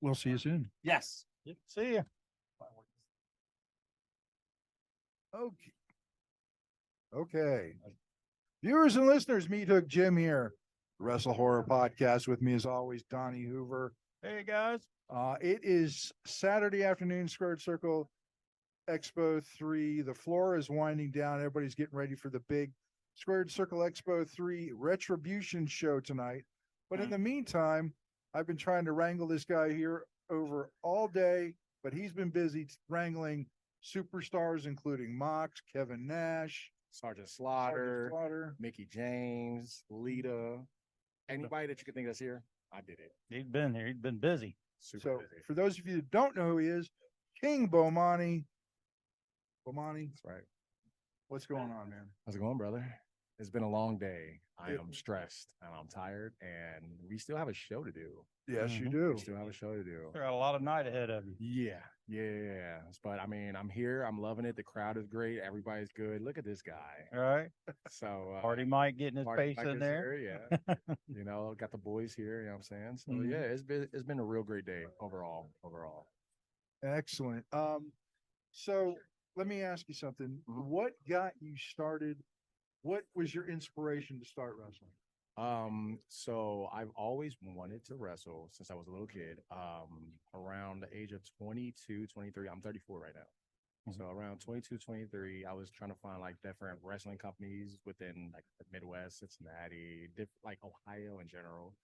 we'll see you soon. Yes. See ya. Okay. Viewers and listeners, Meathook Jim here. WrestleHorror podcast with me as always, Donnie Hoover. Hey guys. It is Saturday afternoon, Squared Circle Expo 3. The floor is winding down. Everybody's getting ready for the big Squared Circle Expo 3 Retribution show tonight. But in the meantime, I've been trying to wrangle this guy here over all day, but he's been busy wrangling superstars, including Mox, Kevin Nash, Sergeant Slaughter, Slaughter. Mickey James, Lita, anybody that you could think that's here. I did it. He's been here. He's been busy. So for those of you that don't know who he is, King Bomani. Bomani. That's right. What's going on, man? How's it going, brother? It's been a long day. I am stressed and I'm tired, and we still have a show to do. Yes, you do. We still have a show to do. Got a lot of night ahead of you. Yeah. But I mean, I'm here. I'm loving it. The crowd is great. Everybody's good. Look at this guy. All right. So Party Mike getting his Party face Mike in is there. here, yeah. Got the boys here. You know what I'm saying? So Mhm. yeah, it's been a real great day overall. Excellent. So let me ask you something. What got you started? What was your inspiration to start wrestling? So I've always wanted to wrestle since I was a little kid. Around the age of 22, 23, I'm 34 right now. So around 22, 23, I was trying to find like different wrestling companies within like the Midwest, Cincinnati, like Ohio in general.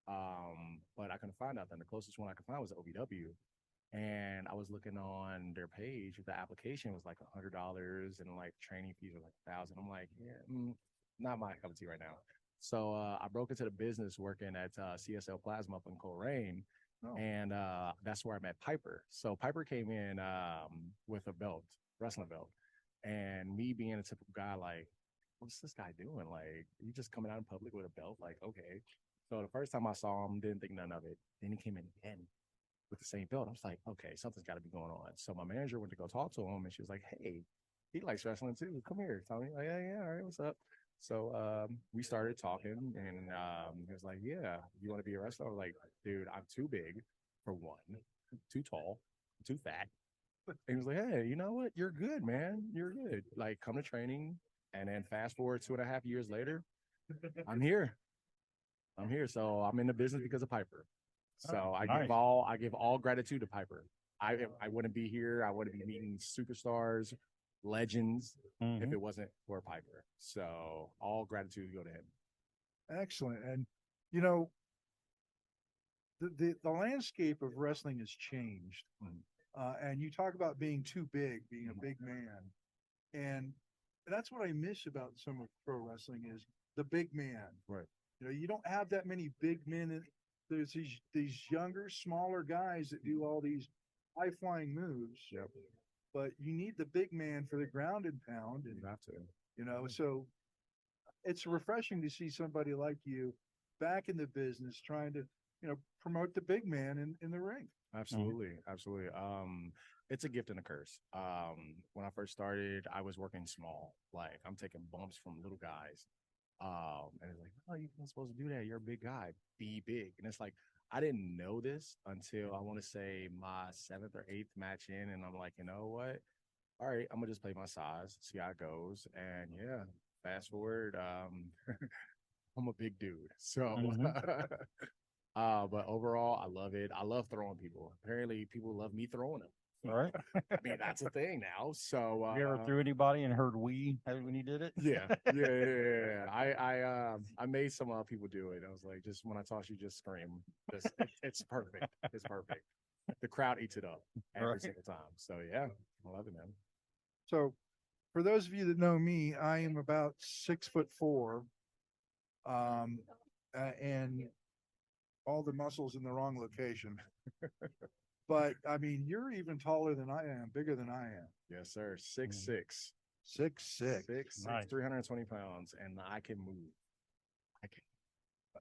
But I couldn't find out. Then the closest one I could find was OVW. And I was looking on their page. The application was like $100, and like training fees were like 1,000. I'm like, yeah, not my cup of tea right now. So I broke into the business working at CSL Plasma up in Coleraine, and that's where I met Piper. So Piper came in with a belt, wrestling belt, and me being a typical guy, like, what's this guy doing? Like, you just coming out in public with a belt? Like, okay. So the first time I saw him, didn't think none of it. Then he came in again with the same belt. I was like, okay, something's got to be going on. So my manager went to go talk to him, and she was like, hey, he likes wrestling too. Come here, Tony. Like, yeah, all right, what's up? So we started talking, and he was like, yeah, you want to be a wrestler? I was like, dude, I'm too big for one, too tall, too fat. And he was like, hey, you know what? You're good, man. You're good. Like, come to training. And then fast forward 2.5 years later, I'm here. So I'm in the business because of Piper. So I give all gratitude to Piper. I wouldn't be here. I wouldn't be meeting superstars, legends, if it wasn't for Piper. So all gratitude go to him. Excellent. And the landscape of wrestling has changed. And you talk about being too big, being a big man. And that's what I miss about some of pro wrestling is the big man. Right. You don't have that many big men. There's these younger, smaller guys that do all these high flying moves. Yep. But you need the big man for the ground and pound. And You have to. so it's refreshing to see somebody like you back in the business trying to, promote the big man in the ring. Absolutely. It's a gift and a curse. When I first started, I was working small. Like, I'm taking bumps from little guys. And it's like, oh, you're not supposed to do that. You're a big guy. Be big. And it's like, I didn't know this until I want to say my 7th or 8th match in. And I'm like, you know what? All right, I'm gonna just play my size, see how it goes. And yeah, fast forward, I'm a big dude. So but overall, I love it. I love throwing people. Apparently people love me throwing them. All right. I mean, that's a thing now. So you ever threw anybody and heard when you did it? Yeah. I made some people do it. I was like, just when I toss you, just scream. It's perfect. It's perfect. the crowd eats it up every Right. single time. So yeah, I love it, man. So for those of you that know me, I am about 6'4", and all the muscles in the wrong location. But I mean, you're even taller than I am, bigger than I am. Yes, sir. 6'6". 6'6". 6'6", Nice. 320 pounds, and I can move.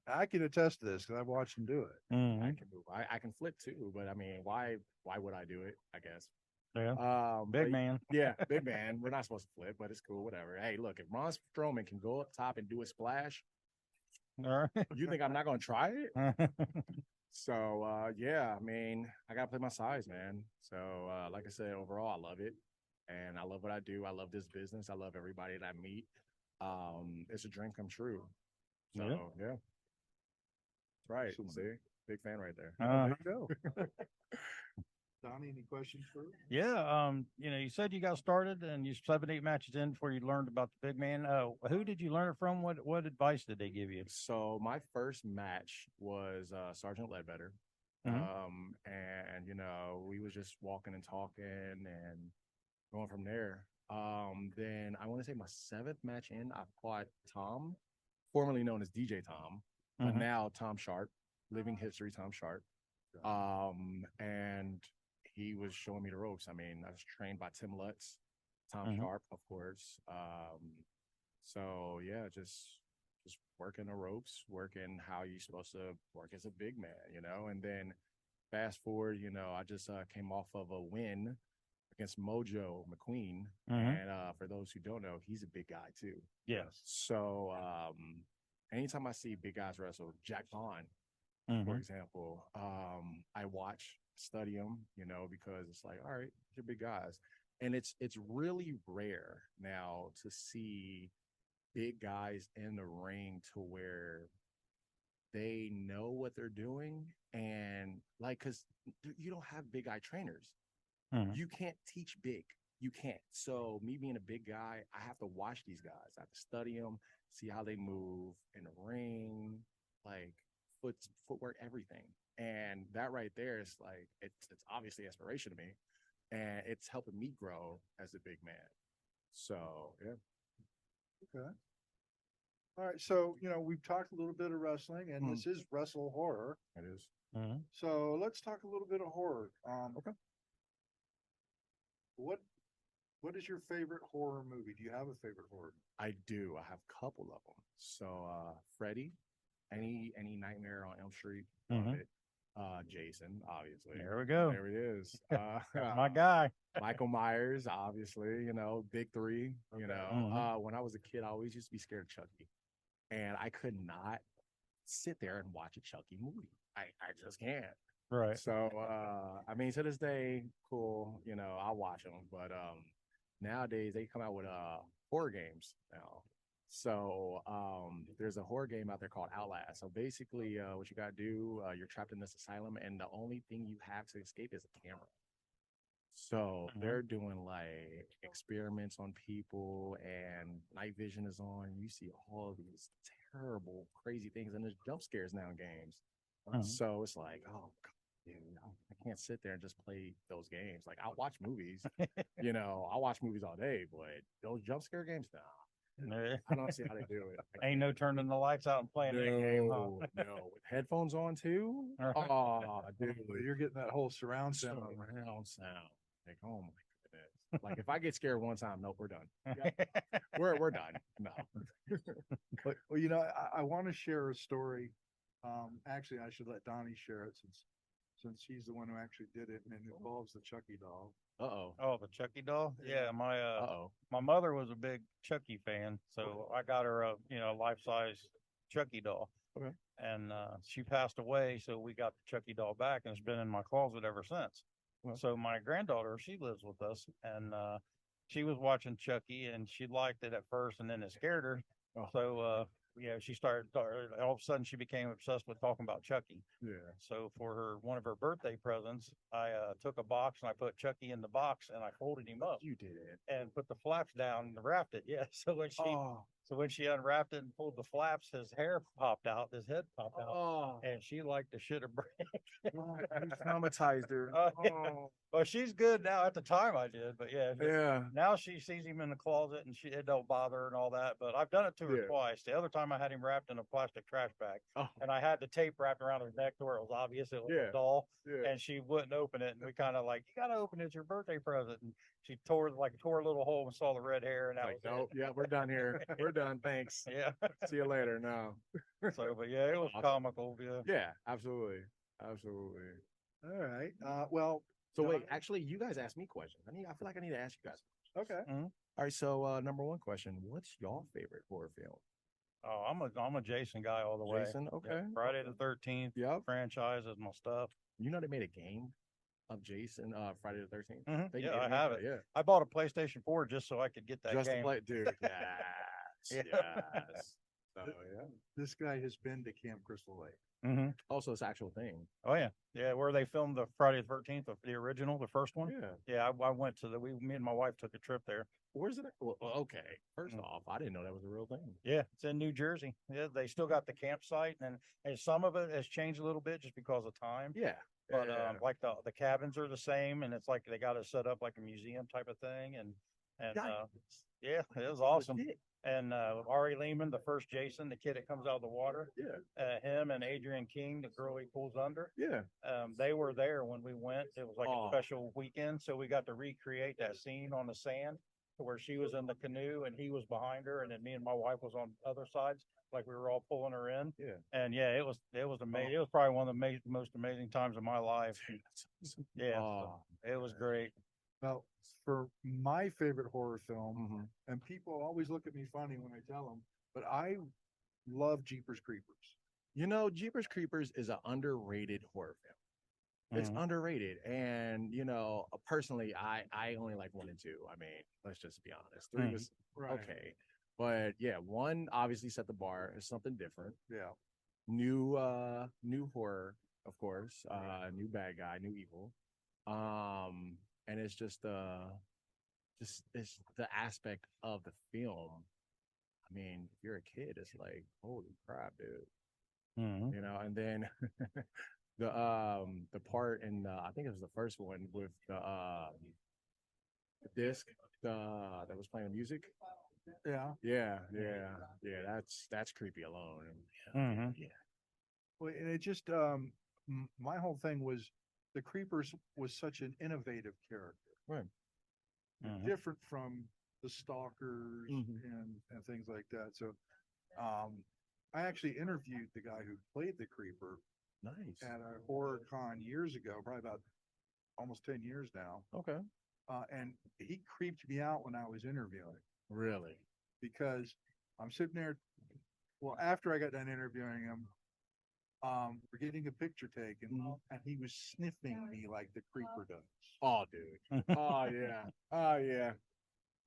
I can attest to this because I've watched him do it. Mhm. I can move. I can flip too, but I mean, why would I do it? I guess. Yeah. Big but man. Yeah, big man. We're not supposed to flip, but it's cool. Whatever. Hey, look, if Braun Strowman can go up top and do a splash, All right. you think I'm not gonna try it? So yeah, I mean, I gotta play my size, man. So like I said, overall, I love it, and I love what I do. I love this business. I love everybody that I meet. It's a dream come true. So yeah. That's right. Excellent. See, big fan right there. There you go. Donnie, any questions for you? Yeah. You said you got started and you 7-8 matches in before you learned about the big man. Who did you learn it from? What advice did they give you? So my first match was Sergeant Ledbetter. And we was just walking and talking and going from there. Then I want to say my 7th match in, I fought Tom, formerly known as DJ Tom, but now Tom Sharp, living history Tom Sharp. And he was showing me the ropes. I mean, I was trained by Tim Lutz, Tom Sharp, of course. So yeah, just working the ropes, working how you're supposed to work as a big man, and then fast forward, I just came off of a win against Mojo McQueen. And for those who don't know, he's a big guy too. Yes. So anytime I see big guys wrestle, Jack Vaughn, for example, I watch, study them, because it's like, all right, you're big guys. And it's really rare now to see big guys in the ring to where they know what they're doing. And like, because you don't have big guy trainers. You can't teach big. You can't. So me being a big guy, I have to watch these guys. I have to study them, see how they move in the ring, like footwork, everything. And that right there is like, it's obviously inspiration to me, and it's helping me grow as a big man. So yeah. Okay. All right. So, we've talked a little bit of wrestling, and this is WrestleHorror. It is. So let's talk a little bit of horror. Okay. What is your favorite horror movie? Do you have a favorite horror? I do. I have a couple of them. So Freddy, any Nightmare on Elm Street, love it. Jason, obviously. There we go. There it is. My guy. Michael Myers, obviously, big three. When I was a kid, I always used to be scared of Chucky. And I could not sit there and watch a Chucky movie. I just can't. Right. So I mean, to this day, cool, I'll watch them. But nowadays they come out with horror games now. So there's a horror game out there called Outlast. So basically what you got to do, you're trapped in this asylum, and the only thing you have to escape is a camera. So they're doing like experiments on people, and night vision is on. You see all of these terrible, crazy things, and there's jump scares now in games. So it's like, oh God, dude, I can't sit there and just play those games. Like, I'll watch movies, I'll watch movies all day, but those jump scare games, I don't see how they do it. Ain't no turning the lights out and playing that game. No, with headphones on too. Oh, dude, You're getting that whole surround sound. Surround sound. Like, oh my goodness. Like, if I get scared one time, nope, we're done. We're done. No. Well, I want to share a story. Actually, I should let Donnie share it since she's the one who actually did it, and it involves the Chucky doll. Oh, the Chucky doll? Yeah, my mother was a big Chucky fan, so I got her a life-size Chucky doll. Okay. And she passed away, so we got the Chucky doll back, and it's been in my closet ever since. So my granddaughter, she lives with us, and she was watching Chucky, and she liked it at first, and then it scared her. So she started all of a sudden she became obsessed with talking about Chucky. Yeah. So for one of her birthday presents, I took a box and I put Chucky in the box and I folded him up. You did it. And put the flaps down and wrapped it. Yeah. So when So when she unwrapped it and pulled the flaps, his hair popped out, his head popped out, Oh, and she liked the shit of break. you traumatized her. Oh, yeah. Oh, Well, she's good now. At the time, I did, but yeah, yeah. now she sees him in the closet and it don't bother her and all that. But I've done it to her Yeah. twice. The other time I had him wrapped in a plastic trash bag, Oh, and I had the tape wrapped around his neck to where it was obvious it was Yeah. a doll, yeah. and she wouldn't open it. And we kind of like, you gotta open it, it's your birthday present. And she tore a little hole and saw the red hair, and that Like, was nope. Yeah, we're done here. We're done. Thanks. it. Yeah. See you later. No. So, but yeah, it was Awesome. comical. Yeah. Yeah, absolutely. Absolutely. All right. Well, So wait, Don- actually, you guys asked me questions. I feel like I need to ask you guys. okay. All right. So, number one question: what's your favorite horror film? Oh, I'm a Jason guy all the way. Jason. Yeah, Okay. Friday the 13th Yep. franchise is my stuff. You know they made a game of Jason. Friday the 13th. Mhm. They Yeah, did I it. have it. Yeah. I bought a PlayStation 4 just so I could get that Just to game. play, dude. Yes. Yeah. Yes. So yeah. This guy has been to Camp Crystal Lake. Mm-hmm. Also, it's an actual thing. Oh yeah, yeah. Where they filmed the Friday the 13th, the original, the first one. Yeah. Yeah, I went to me and my wife took a trip there. Where's it? Well, okay. First Mm. off, I didn't know that was a real thing. Yeah, it's in New Jersey. Yeah, they still got the campsite, and some of it has changed a little bit just because of time. Yeah. But yeah. like the cabins are the same, and it's like they got it set up like a museum type of thing, and yeah, it was awesome. Legit. And Ari Lehman, the first Jason, the kid that comes out of the water, Yeah. him and Adrian King, the girl he pulls under, Yeah. they were there when we went. It was like Oh. a special weekend, so we got to recreate that scene on the sand where she was in the canoe and he was behind her, and then me and my wife was on other sides, like we were all pulling her in. Yeah. And yeah, it was amazing. It was probably one of the most amazing times of my life. Yeah, Oh, it was great. Well, for my favorite horror film, mhm. and people always look at me funny when I tell them, but I love Jeepers Creepers. You know, Jeepers Creepers is an underrated horror film. It's Mhm. underrated, and personally, I only like 1 and 2. I mean, let's just be honest. 3 was okay, but yeah, 1 obviously set the bar. It's something different. Yeah. New horror, of course. New bad guy, new evil. And it's just it's the aspect of the film. I mean, if you're a kid, it's like, holy crap, dude. Mhm. And then the part in I think it was the first one with the disc that was playing music. Yeah. Yeah. That's creepy alone. Mhm. Yeah. Well, and it just my whole thing was the Creepers was such an innovative character. Right. Mhm. Different from the Stalkers Mhm. and things like that. So I actually interviewed the guy who played the Creeper Nice. at a horror con years ago, probably about almost 10 years now. Okay. And he creeped me out when I was interviewing Really? because I'm sitting there. Well, after I got done interviewing him, we're getting a picture taken, and he was sniffing me like the Creeper does. Oh, dude. Oh yeah. Oh yeah.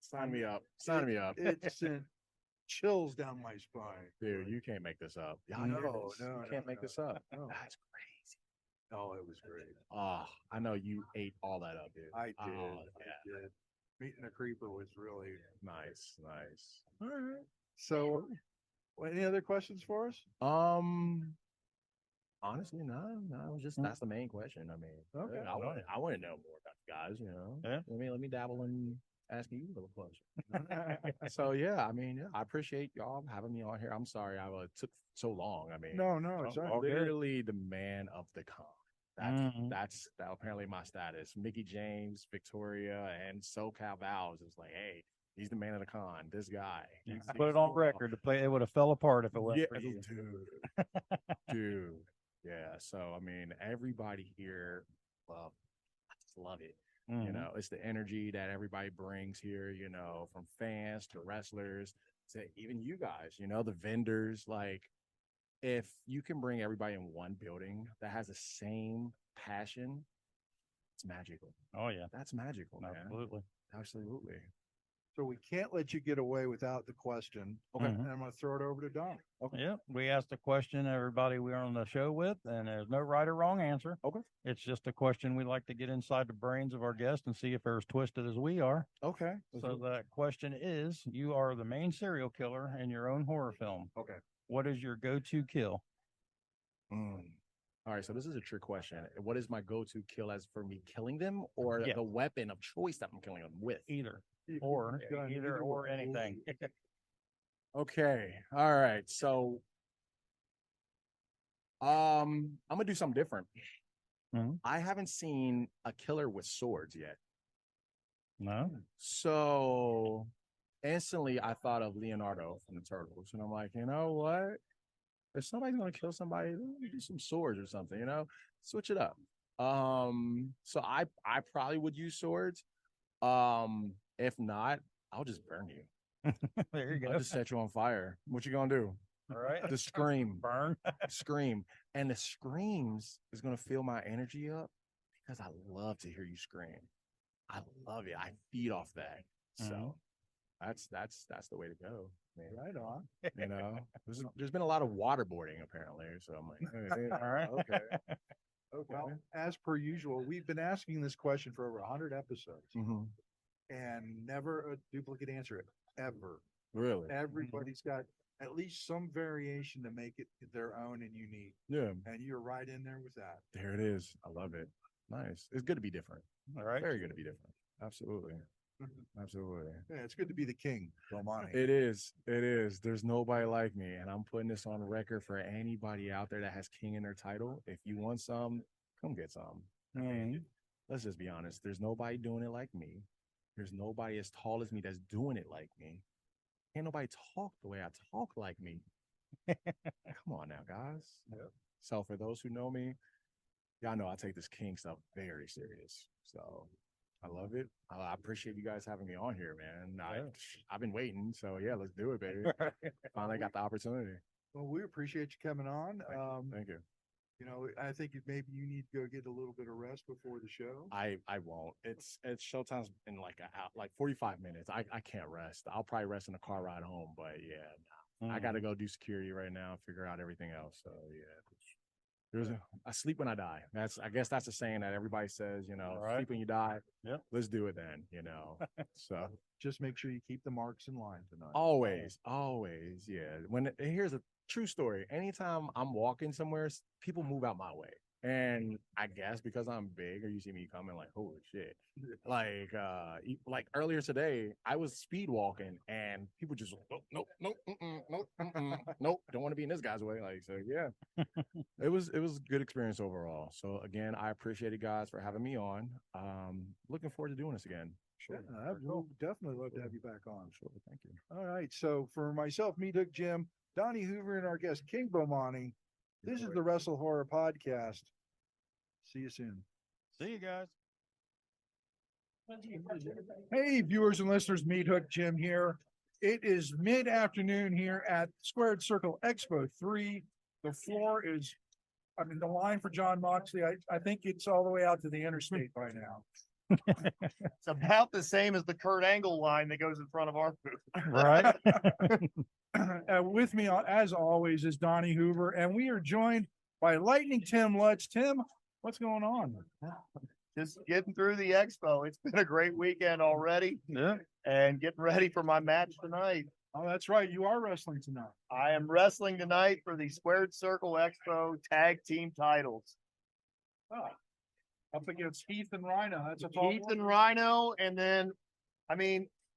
Sign me up. Sign me up. It sent chills down my spine. Dude, you can't make this up. No, You no, can't make no. this up. No. That's crazy. Oh, it was great. Oh, I know you ate all that up, dude. I did. Oh, I yeah. did. Meeting a Creeper was really Nice. all right. So, any other questions for us? Honestly, no. It was just that's the main question. I mean, Okay. I want to know more about you guys. Yeah. Let me dabble in asking you a little question. So yeah, I mean, I appreciate y'all having me on here. I'm sorry I took so long. I mean, No, it's all right. literally the man of the con. Mhm. That's apparently my status. Mickey James, Victoria, and SoCal Vows is like, hey, he's the man of the con. This guy. Put it on record to play. It would have fell apart if it wasn't for you. dude. Yeah. So I mean, everybody here, well, I just love it. Mhm. It's the energy that everybody brings here. From fans to wrestlers to even you guys. The vendors. Like, if you can bring everybody in one building that has the same passion, it's magical. Oh yeah, That's magical, man. absolutely. Absolutely. So we can't let you get away without the question. Okay. Mhm. And I'm going to throw it over to Don. Okay. Yep. We asked a question everybody we're on the show with, and there's no right or wrong answer. Okay. It's just a question we like to get inside the brains of our guests and see if they're as twisted as we are. Okay. So that question is, you are the main serial killer in your own horror film. Okay. What is your go-to kill? All right, so this is a trick question. What is my go-to kill as for me killing them, or Yeah. the weapon of choice that I'm killing them with? Either Or or anything. Okay. All right. So I'm gonna do something different. Mhm. I haven't seen a killer with swords yet. No. So instantly I thought of Leonardo from the Turtles. And I'm like, you know what? If somebody's gonna kill somebody, let me do some swords or something, switch it up. So I probably would use swords. If not, I'll just burn you. There you go. I'll just set you on fire. What you gonna do? All right. The scream. Burn. Scream. And the screams is gonna fill my energy up because I love to hear you scream. I love it. I feed off that. So that's the way to go. Man. Right on. There's been a lot of waterboarding apparently. So I'm like, hey, All right. okay. Okay. Well, as per usual, we've been asking this question for over 100 episodes and never a duplicate answer ever. Really? Everybody's got at least some variation to make it their own and unique. Yeah. And you're right in there with that. There it is. I love it. Nice. It's good to be different. All right. Very good to be different. Absolutely. Absolutely. Yeah, it's good to be the king, Bomani. It is. It is. There's nobody like me. And I'm putting this on record for anybody out there that has king in their title. If you want some, come get some. Let's just be honest. There's nobody doing it like me. There's nobody as tall as me that's doing it like me. Can't nobody talk the way I talk like me. Come on now, guys. Yep. So for those who know me, y'all know I take this king stuff very serious. So I love it. I appreciate you guys having me on here, man. I've been waiting. So yeah, let's do it, baby. Finally got the opportunity. Well, we appreciate you coming on. Thank you. I think maybe you need to go get a little bit of rest before the show. I won't. It's showtime's in like 45 minutes. I can't rest. I'll probably rest in a car ride home, but yeah, I got to go do security right now, figure out everything else. So yeah, I sleep when I die. I guess that's a saying that everybody says, sleep when you die. Yep. Let's do it then, So just make sure you keep the marks in line tonight. Always, yeah. Here's a true story. Anytime I'm walking somewhere, people move out my way. And I guess because I'm big, or you see me coming, like, holy shit. Like earlier today, I was speed walking and people just nope, don't want to be in this guy's way. Like, so yeah. It was a good experience overall. So again, I appreciate you guys for having me on. Looking forward to doing this again. Sure. We'll definitely love to have you back on. Sure, thank you. All right. So for myself, Meathook Jim, Donnie Hoover, and our guest King Bomani, this is the WrestleHorror Podcast. See you soon. See you guys. Hey, viewers and listeners, Meathook Jim here. It is mid-afternoon here at Squared Circle Expo 3. The floor is, the line for John Moxley, I think it's all the way out to the interstate by now. It's about the same as the Kurt Angle line that goes in front of our booth. Right. With me, as always, is Donnie Hoover, and we are joined by Lightning Tim Lutz. Tim, what's going on? Just getting through the expo. It's been a great weekend already. Yeah. And getting ready for my match tonight. Oh, that's right. You are wrestling tonight. I am wrestling tonight for the Squared Circle Expo tag team titles. Oh, up against Heath and Rhino. That's a Heath and Rhino. And then,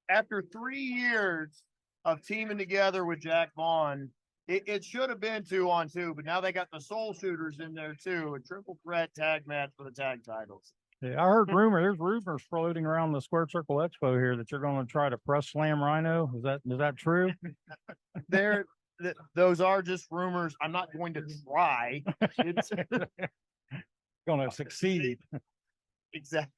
after 3 years of teaming together with Jack Vaughn, it should have been 2-on-2, but now they got the Soul Shooters in there too. A triple threat tag match for the tag titles. Yeah, I heard there's rumors floating around the Squared Circle Expo here that you're going to try to press slam Rhino. Is that true? Those are just rumors. I'm not going to try. It's going to succeed. Exactly.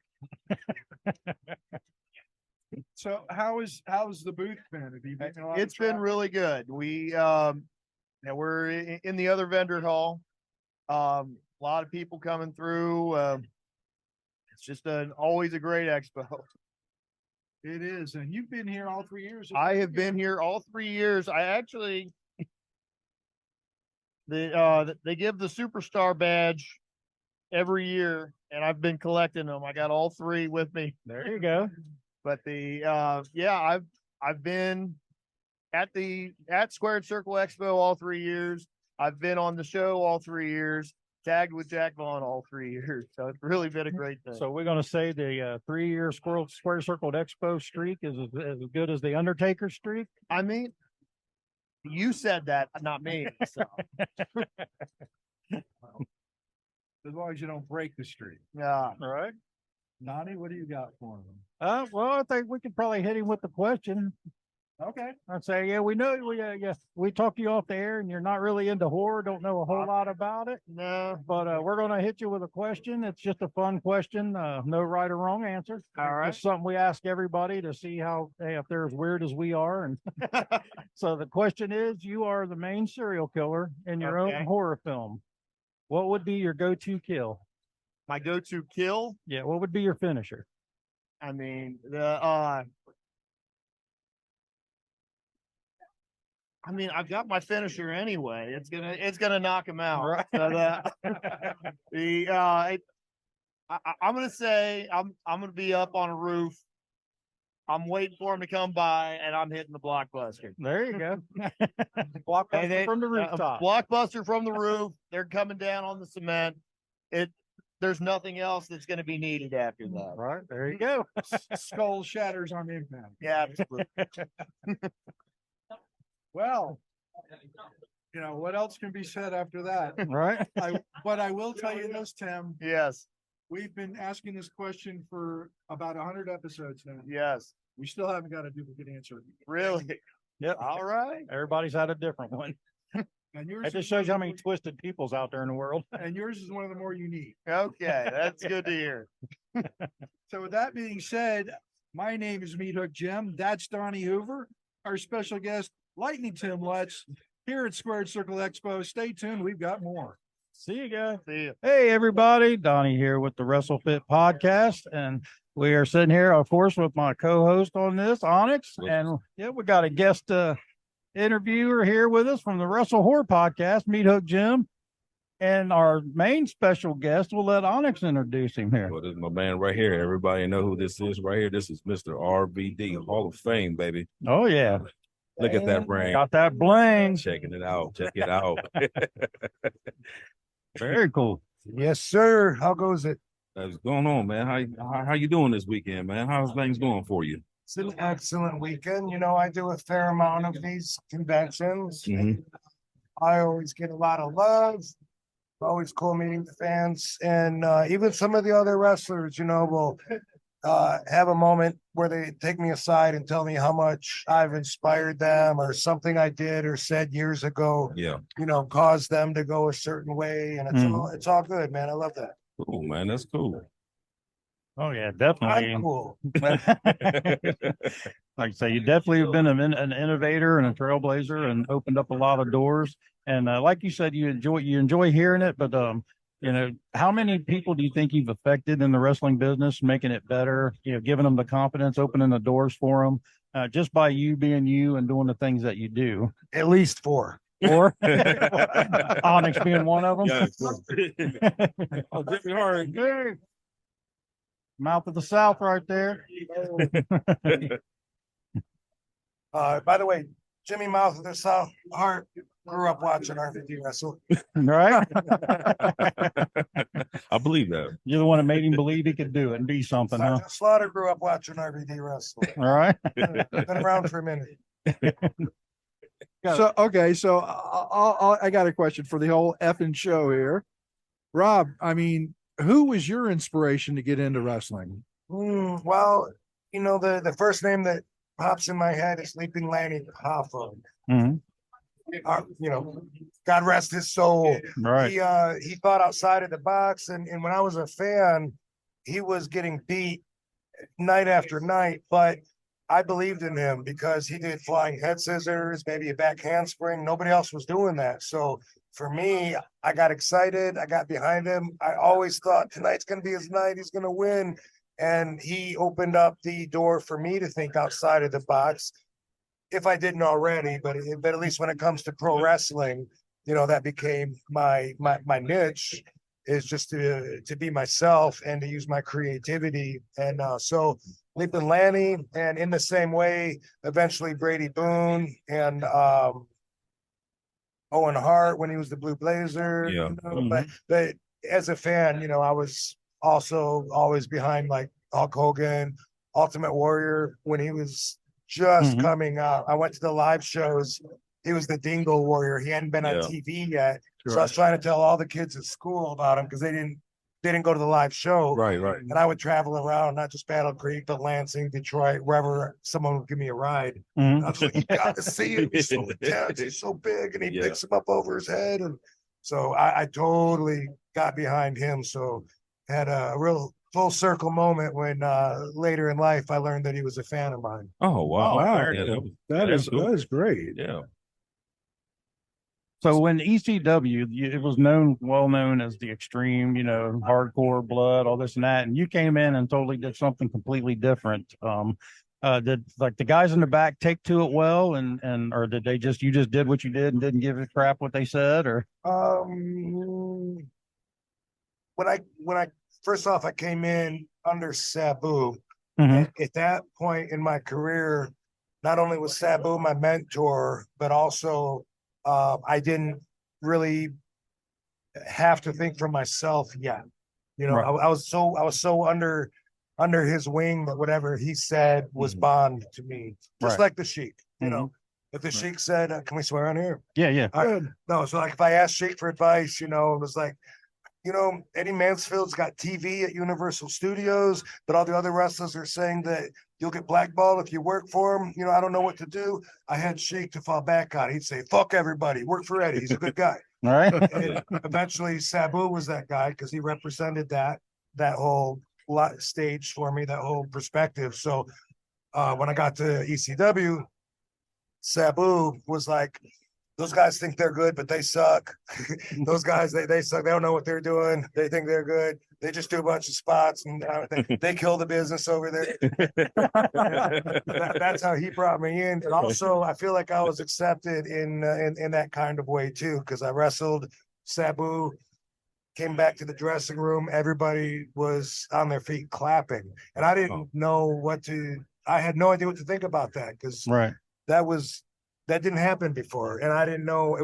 So how's the booth been? Have you been It's been really good. We're in the other vendor hall. A lot of people coming through. It's just always a great expo. It is, and you've been here all 3 years. I have been here all 3 years. I actually they give the superstar badge every year, and I've been collecting them. I got all 3 with me. There you go. But I've been at Squared Circle Expo all 3 years. I've been on the show all 3 years. Tagged with Jack Vaughn all 3 years. So it's really been a great thing. So we're going to say the 3-year Square Circle Expo streak is as good as the Undertaker streak. I mean, you said that, not me. So. As long as you don't break the streak. Yeah. All right. Donnie, what do you got for him? Well, I think we could probably hit him with the question. Okay. I'd say, yeah, we know we talked to you off the air and you're not really into horror, don't know a whole lot about it. No. But we're gonna hit you with a question. It's just a fun question, no right or wrong answer. All right. It's something we ask everybody to see if they're as weird as we are. And so the question is, you are the main serial killer in your own horror film. What would be your go-to kill? My go-to kill? Yeah, what would be your finisher? I mean, I've got my finisher anyway. It's gonna knock him out. Right. So I'm gonna say I'm gonna be up on a roof. I'm waiting for him to come by, and I'm hitting the blockbuster. There you go. Blockbuster from the rooftop. Blockbuster from the roof. They're coming down on the cement. There's nothing else that's going to be needed after that. Right. There you go. Skull shatters on impact. Yeah, absolutely. Well, what else can be said after that? Right. But I will tell you this, Tim. Yes. We've been asking this question for about 100 episodes now. Yes. We still haven't got a duplicate answer. Really? Yep. All right. Everybody's had a different one. And yours It just shows you how many twisted people's out there in the world. And yours is one of the more unique. Okay, that's good to hear. So with that being said, my name is Meathook Jim. That's Donnie Hoover. Our special guest, Lightning Tim Lutz, here at Squared Circle Expo. Stay tuned. We've got more. See you guys. See you. Hey, everybody. Donnie here with the WrestleFit podcast. And we are sitting here, of course, with my co-host on this, Onyx. And yeah, we got a guest interviewer here with us from the WrestleHorror podcast, Meathook Jim. And our main special guest, we'll let Onyx introduce him here. Well, this is my man right here. Everybody know who this is right here. This is Mr. RVD, Hall of Fame, baby. Oh, yeah. Look at that ring. Got that bling. Checking it out. Check it out. Very cool. Yes, sir. How goes it? What's going on, man? How you doing this weekend, man? How's things going for you? It's an excellent weekend. I do a fair amount of these conventions. Mhm. I always get a lot of love. Always cool meeting the fans. And even some of the other wrestlers, will have a moment where they take me aside and tell me how much I've inspired them or something I did or said years ago, Yeah. Caused them to go a certain way. And it's all good, man. I love that. Cool, man. That's cool. Oh, yeah, definitely. I'm cool. Like I say, you definitely have been an innovator and a trailblazer and opened up a lot of doors. And like you said, you enjoy hearing it, but how many people do you think you've affected in the wrestling business, making it better, giving them the confidence, opening the doors for them, just by you being you and doing the things that you do? At least 4. Or Onyx being one of them. Yeah. Oh, Jimmy Hart. Hey. Mouth of the South right there. By the way, Jimmy Mouth of the South Heart grew up watching RVD wrestle. Right? I believe that. You're the one that made him believe he could do it and be something, huh? Sergeant Slaughter grew up watching RVD wrestle. All right. Been around for a minute. So, okay. So I got a question for the whole effing show here. Rob, who was your inspiration to get into wrestling? Well, the first name that pops in my head is Leaping Lanny Hoffa. Mm-hmm. God rest his soul. Right. He thought outside of the box, and when I was a fan, he was getting beat night after night, but I believed in him because he did flying head scissors, maybe a back handspring. Nobody else was doing that. So for me, I got excited. I got behind him. I always thought tonight's going to be his night. He's going to win. And he opened up the door for me to think outside of the box, if I didn't already, but at least when it comes to pro wrestling, you know, that became my niche, is just to be myself and to use my creativity. And so Leap and Lanny, and in the same way, eventually Brady Boone and Owen Hart when he was the Blue Blazer. Yeah. You know, but as a fan, you know, I was also always behind like Hulk Hogan, Ultimate Warrior when he was just coming out. I went to the live shows. He was the Dingle Warrior. He hadn't been on TV yet. So I was trying to tell all the kids at school about him because they didn't go to the live show. Right. And I would travel around, not just Battle Creek, but Lansing, Detroit, wherever someone would give me a ride. I was like, you got to see him. He's so intense. He's so big, and he picks him up over his head. And so I totally got behind him. So had a real full circle moment when later in life I learned that he was a fan of mine. Oh wow! Yeah, That is cool. great. Yeah. So when ECW, it was well known as the extreme, you know, hardcore blood, all this and that, and you came in and totally did something completely different. Did like the guys in the back take to it well, or did you just did what you did and didn't give a crap what they said, or? When I first off, I came in under Sabu. Mhm. At that point in my career, not only was Sabu my mentor, but also I didn't really have to think for myself yet. You know, I was so under his wing that whatever he said was bond to me, just like the Sheik. You know, if the Sheik said, "Can we swear on here?" Yeah. No, so like if I asked Sheik for advice, you know, it was like, you know, Eddie Mansfield's got TV at Universal Studios, but all the other wrestlers are saying that you'll get blackballed if you work for him. You know, I don't know what to do. I had Sheik to fall back on. He'd say, "Fuck everybody, work for Eddie. He's a good guy." All right. And eventually, Sabu was that guy because he represented that whole stage for me, that whole perspective. So when I got to ECW, Sabu was like, "Those guys think they're good, but they suck. Those guys, they suck. They don't know what they're doing. They think they're good. They just do a bunch of spots and they kill the business over there." That's how he brought me in. And also, I feel like I was accepted in that kind of way too, because I wrestled Sabu, came back to the dressing room. Everybody was on their feet clapping, and I didn't know I had no idea what to think about that because that didn't happen before. And I didn't know,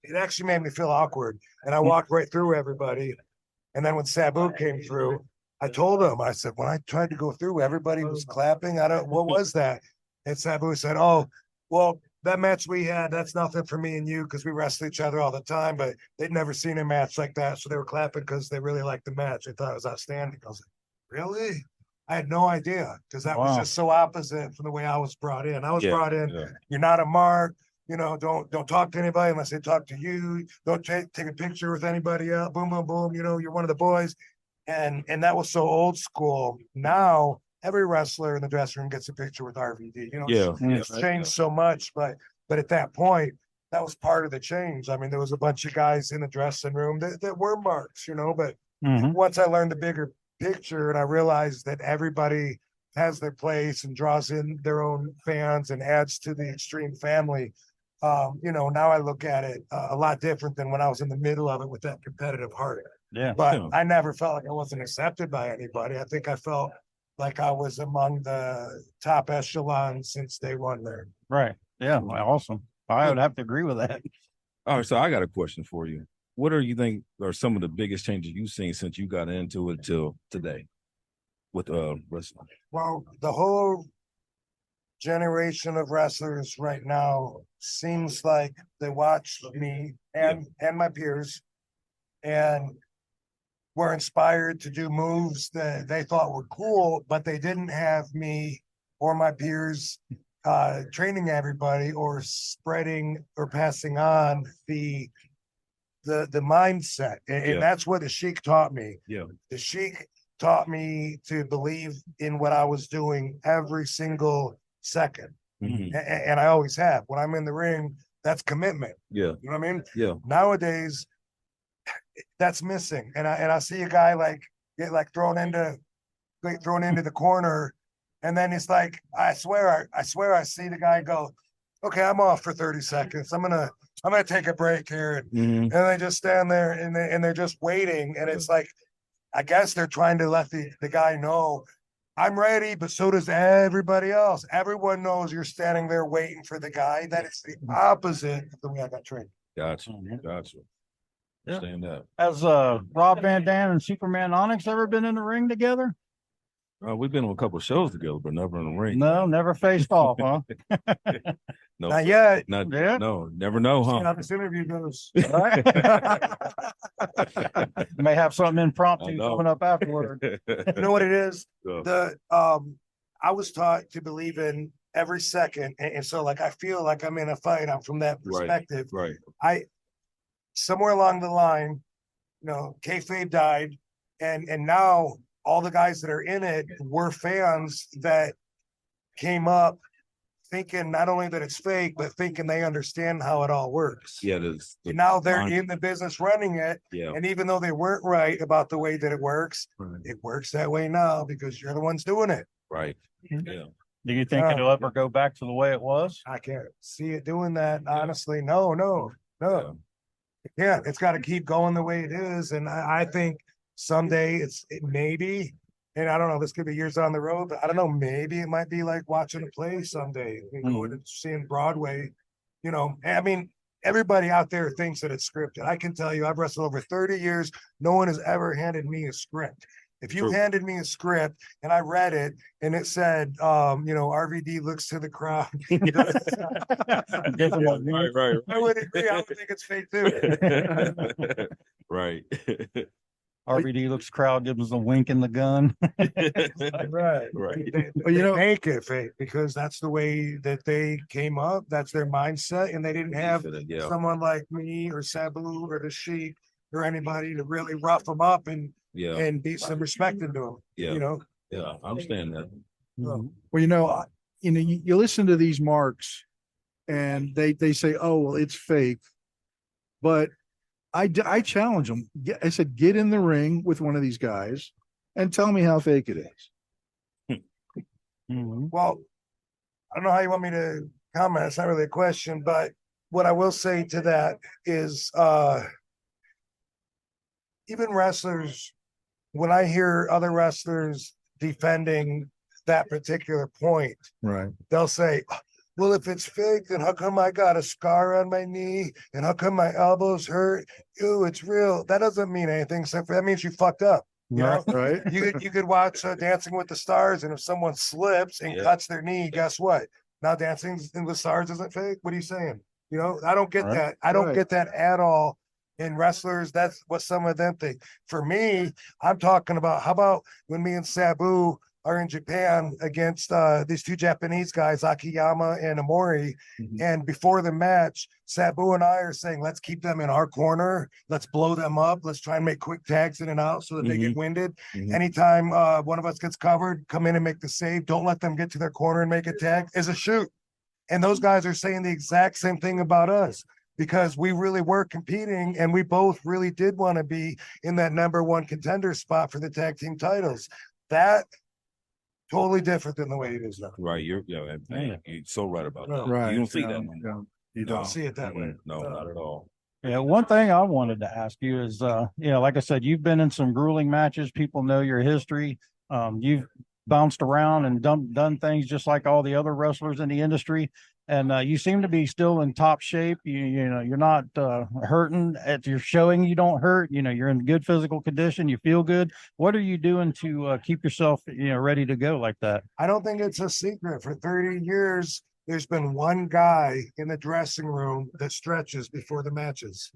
it actually made me feel awkward. And I walked right through everybody. And then when Sabu came through, I told him, I said, when I tried to go through, everybody was clapping. What was that? And Sabu said, "Oh, well, that match we had, that's nothing for me and you because we wrestle each other all the time, but they'd never seen a match like that. So they were clapping because they really liked the match. They thought it was outstanding." I was like, "Really?" I had no idea because that was just so opposite from the way I was brought in. I was brought in, you're not a mark, you know, don't talk to anybody unless they talk to you. Don't take a picture with anybody else. Boom, boom, boom. You know, you're one of the boys. And that was so old school. Now every wrestler in the dressing room gets a picture with RVD. You know, it's changed so much, but at that point, that was part of the change. I mean, there was a bunch of guys in the dressing room that were marks, you know, but once I learned the bigger picture and I realized that everybody has their place and draws in their own fans and adds to the extreme family. You know, now I look at it a lot different than when I was in the middle of it with that competitive heart. Yeah. But I never felt like I wasn't accepted by anybody. I think I felt like I was among the top echelon since day one there. Right. Yeah. Awesome. I would have to agree with that. All right. So I got a question for you. What do you think are some of the biggest changes you've seen since you got into it till today with wrestling? Well, the whole generation of wrestlers right now seems like they watch me and my peers and were inspired to do moves that they thought were cool, but they didn't have me or my peers training everybody or spreading or passing on the mindset. And that's what the Sheik taught me. The Sheik taught me to believe in what I was doing every single second. And I always have. When I'm in the ring, that's commitment. You know what I mean? Nowadays, that's missing. And I see a guy like get like thrown into thrown into the corner. And then it's like, I swear I see the guy go, okay, I'm off for 30 seconds. I'm gonna take a break here. And they just stand there and they're just waiting. And it's like, I guess they're trying to let the guy know I'm ready, but so does everybody else. Everyone knows you're standing there waiting for the guy. That is the opposite of the way I got trained. Gotcha. Gotcha. Yeah. Understand that. Has Rob Van Dam and Superman Onyx ever been in the ring together? We've been on a couple of shows together, but never in the ring. No, never faced off, huh? No, Not yet. Not Yeah. No, never know, See huh? how this interview goes. May have something I impromptu know. coming up afterward. You know what it is? Yeah. I was taught to believe in every second, and so like I feel like I'm in a fight. I'm from that perspective. Right. Somewhere along the line, kayfabe died, and now all the guys that are in it were fans that came up thinking not only that it's fake, but thinking they understand how it all works. Yeah. And now they're in the business running it. Yeah. And even though they weren't right about the way that it works that way now because you're the ones doing it. Right. Yeah. Do you think it'll ever go back to the way it was? I can't see it doing that. Honestly, no. It can't. It's got to keep going the way it is. And I think someday it maybe, and I don't know, this could be years down the road, but I don't know, maybe it might be like watching a play someday, going and seeing Broadway, I mean, everybody out there thinks that it's scripted. I can tell you, I've wrestled over 30 years. No one has ever handed me a script. If you handed me a script and I read it and it said, RVD looks to the crowd. Right. I would agree. I would think it's fake too. Right. RVD looks crowd, gives a wink in the gun. Right. Well, make it fake because that's the way that they came up. That's their mindset. And they didn't have someone like me or Sabu or the Sheik or anybody to really rough them up and be some respect into them. Yeah. Yeah. I understand that. Well, you listen to these marks and they say, oh, well, it's fake. But I challenge them. I said, get in the ring with one of these guys and tell me how fake it is. Well, I don't know how you want me to comment. It's not really a question, but what I will say to that is even wrestlers, when I hear other wrestlers defending that particular point, right, they'll say, well, if it's fake, then how come I got a scar on my knee? And how come my elbows hurt? Ew, it's real. That doesn't mean anything. Except for that means you fucked up. Right. You could watch Dancing with the Stars, and if someone slips and cuts their knee, guess what? Now Dancing with the Stars isn't fake. What are you saying? I don't get that. I don't get that at all. In wrestlers, that's what some of them think. For me, I'm talking about how about when me and Sabu are in Japan against these two Japanese guys, Akiyama and Amori. And before the match, Sabu and I are saying, let's keep them in our corner. Let's blow them up. Let's try and make quick tags in and out so that they get winded. Anytime one of us gets covered, come in and make the save. Don't let them get to their corner and make a tag is a shoot. And those guys are saying the exact same thing about us because we really were competing and we both really did want to be in that #1 contender spot for the tag team titles. That totally different than the way it is now. Right. You're so right about that. Right. You don't see that. You don't see it that way. No, not at all. Yeah, one thing I wanted to ask you is, like I said, you've been in some grueling matches. People know your history. You've bounced around and done things just like all the other wrestlers in the industry. And you seem to be still in top shape. You're not hurting. You're showing you don't hurt. You're in good physical condition. You feel good. What are you doing to keep yourself, ready to go like that? I don't think it's a secret. For 30 years, there's been one guy in the dressing room that stretches before the matches.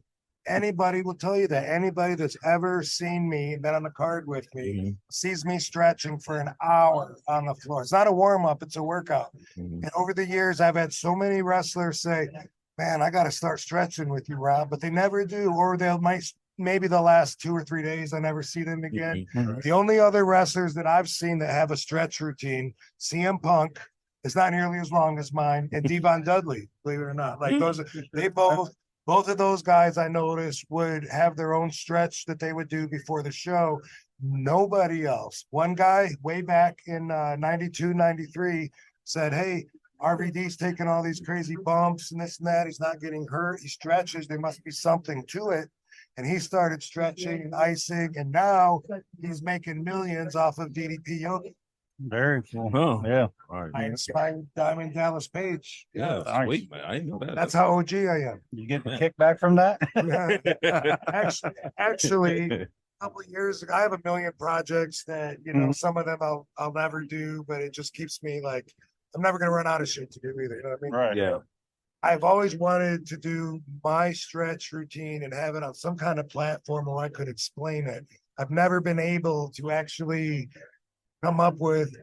Anybody will tell you that. Anybody that's ever seen me, been on the card with me, sees me stretching for an hour on the floor. It's not a warm-up, it's a workout. And over the years, I've had so many wrestlers say, man, I got to start stretching with you, Rob, but they never do, or maybe the last 2 or 3 days, I never see them again. The only other wrestlers that I've seen that have a stretch routine, CM Punk, is not nearly as long as mine, and Devon Dudley, believe it or not. Like both of those guys I noticed would have their own stretch that they would do before the show. Nobody else. One guy way back in 92, 93 said, hey, RVD's taking all these crazy bumps and this and that. He's not getting hurt. He stretches. There must be something to it. And he started stretching and icing. And now he's making millions off of DDP yoga. Very cool. Oh, Yeah. all right. I inspired Diamond Dallas Page. Yeah, Nice. sweet, man. I didn't know that. That's how OG I am. You get the kickback from that? Actually, a couple of years ago, I have a million projects that, you know, some of them I'll never do, but it just keeps me like, I'm never going to run out of shit to do either. You know what I mean? Right. Yeah. I've always wanted to do my stretch routine and have it on some kind of platform where I could explain it. I've never been able to actually come up with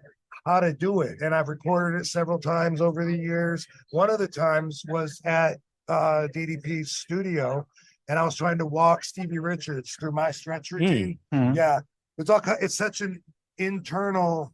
how to do it. And I've recorded it several times over the years. One of the times was at DDP's studio, and I was trying to walk Stevie Richards through my stretch routine. Yeah. It's such an internal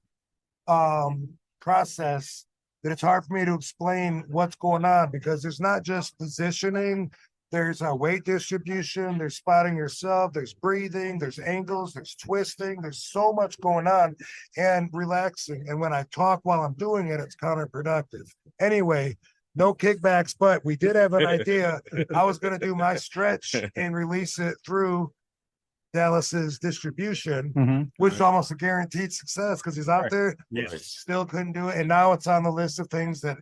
process that it's hard for me to explain what's going on, because there's not just positioning, there's a weight distribution, there's spotting yourself, there's breathing, there's angles, there's twisting, there's so much going on, and relaxing. And when I talk while I'm doing it, it's counterproductive. Anyway, no kickbacks, but we did have an idea. I was going to do my stretch and release it through Dallas's distribution, which is almost a guaranteed success because he's out there. Yes. Still couldn't do it. And now it's on the list of things that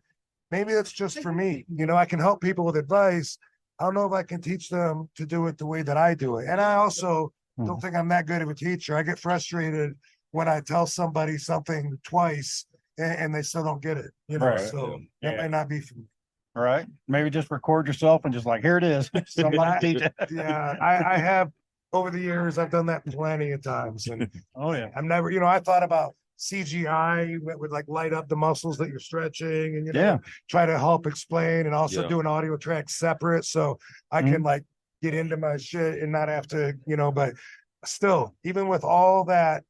maybe it's just for me. You know, I can help people with advice. I don't know if I can teach them to do it the way that I do it. And I also don't think I'm that good of a teacher. I get frustrated when I tell somebody something twice and they still don't get it, you know, Right. so that may not be for me. Right. Maybe just record yourself and just like, here it is. Somebody teach it. Yeah, I have over the years, I've done that plenty of times. And Oh yeah. I'm never, you know, I thought about CGI that would like light up the muscles that you're stretching and, you know, Yeah. try to help explain and also Yeah. do an audio track separate. So I can like get into my shit and not have to, you know, but still, even with all that,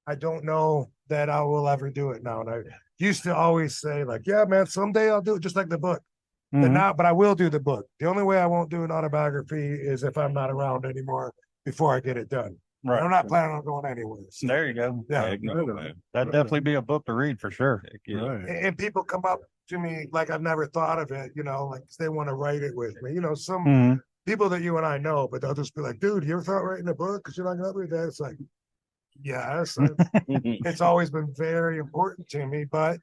I don't know that I will ever do it now. And I used to always say like, yeah, man, someday I'll do it just like the book. But I will do the book. The only way I won't do an autobiography is if I'm not around anymore before I get it done. Right. I'm not planning on going anywhere. So, There you go. yeah. Heck no, man. That'd definitely be a book to read for sure. Heck yeah. And people come up to me like I've never thought of it, you know, like they want to write it with me. You know, some people that you and I know, but they'll just be like, dude, you ever thought writing a book? Because you're not gonna read that. It's like, yes, it's always been very important to me, but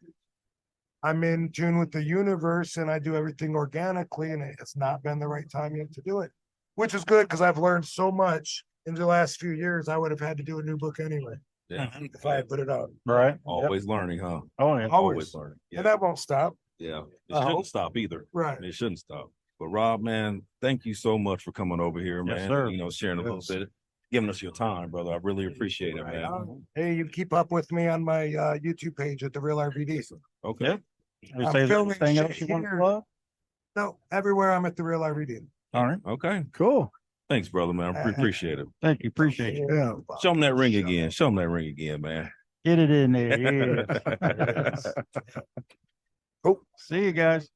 I'm in tune with the universe and I do everything organically, and it's not been the right time yet to do it, which is good because I've learned so much in the last few years. I would have had to do a new book anyway. Yeah. If I had put it out. Right. Always learning, huh? Oh yeah. Always learning. Yeah. And that won't stop. Yeah. It I shouldn't hope. stop either. Right. It shouldn't stop. But Rob, man, thank you so much for coming over here, Yes, man. sir. You know, sharing a little bit, giving us your time, brother. I really appreciate it, man. Hey, you keep up with me on my YouTube page at The Real RVD. Okay. I'm Say filming anything shit else you want to here. plug? No, everywhere I'm at The Real RVD. All right. Okay. Cool. Thanks, brother, man. I appreciate it. Thank you. Appreciate you. Yeah. Show them that ring again. Show them that ring again, man. Get it in there. Yeah. Cool. See you guys.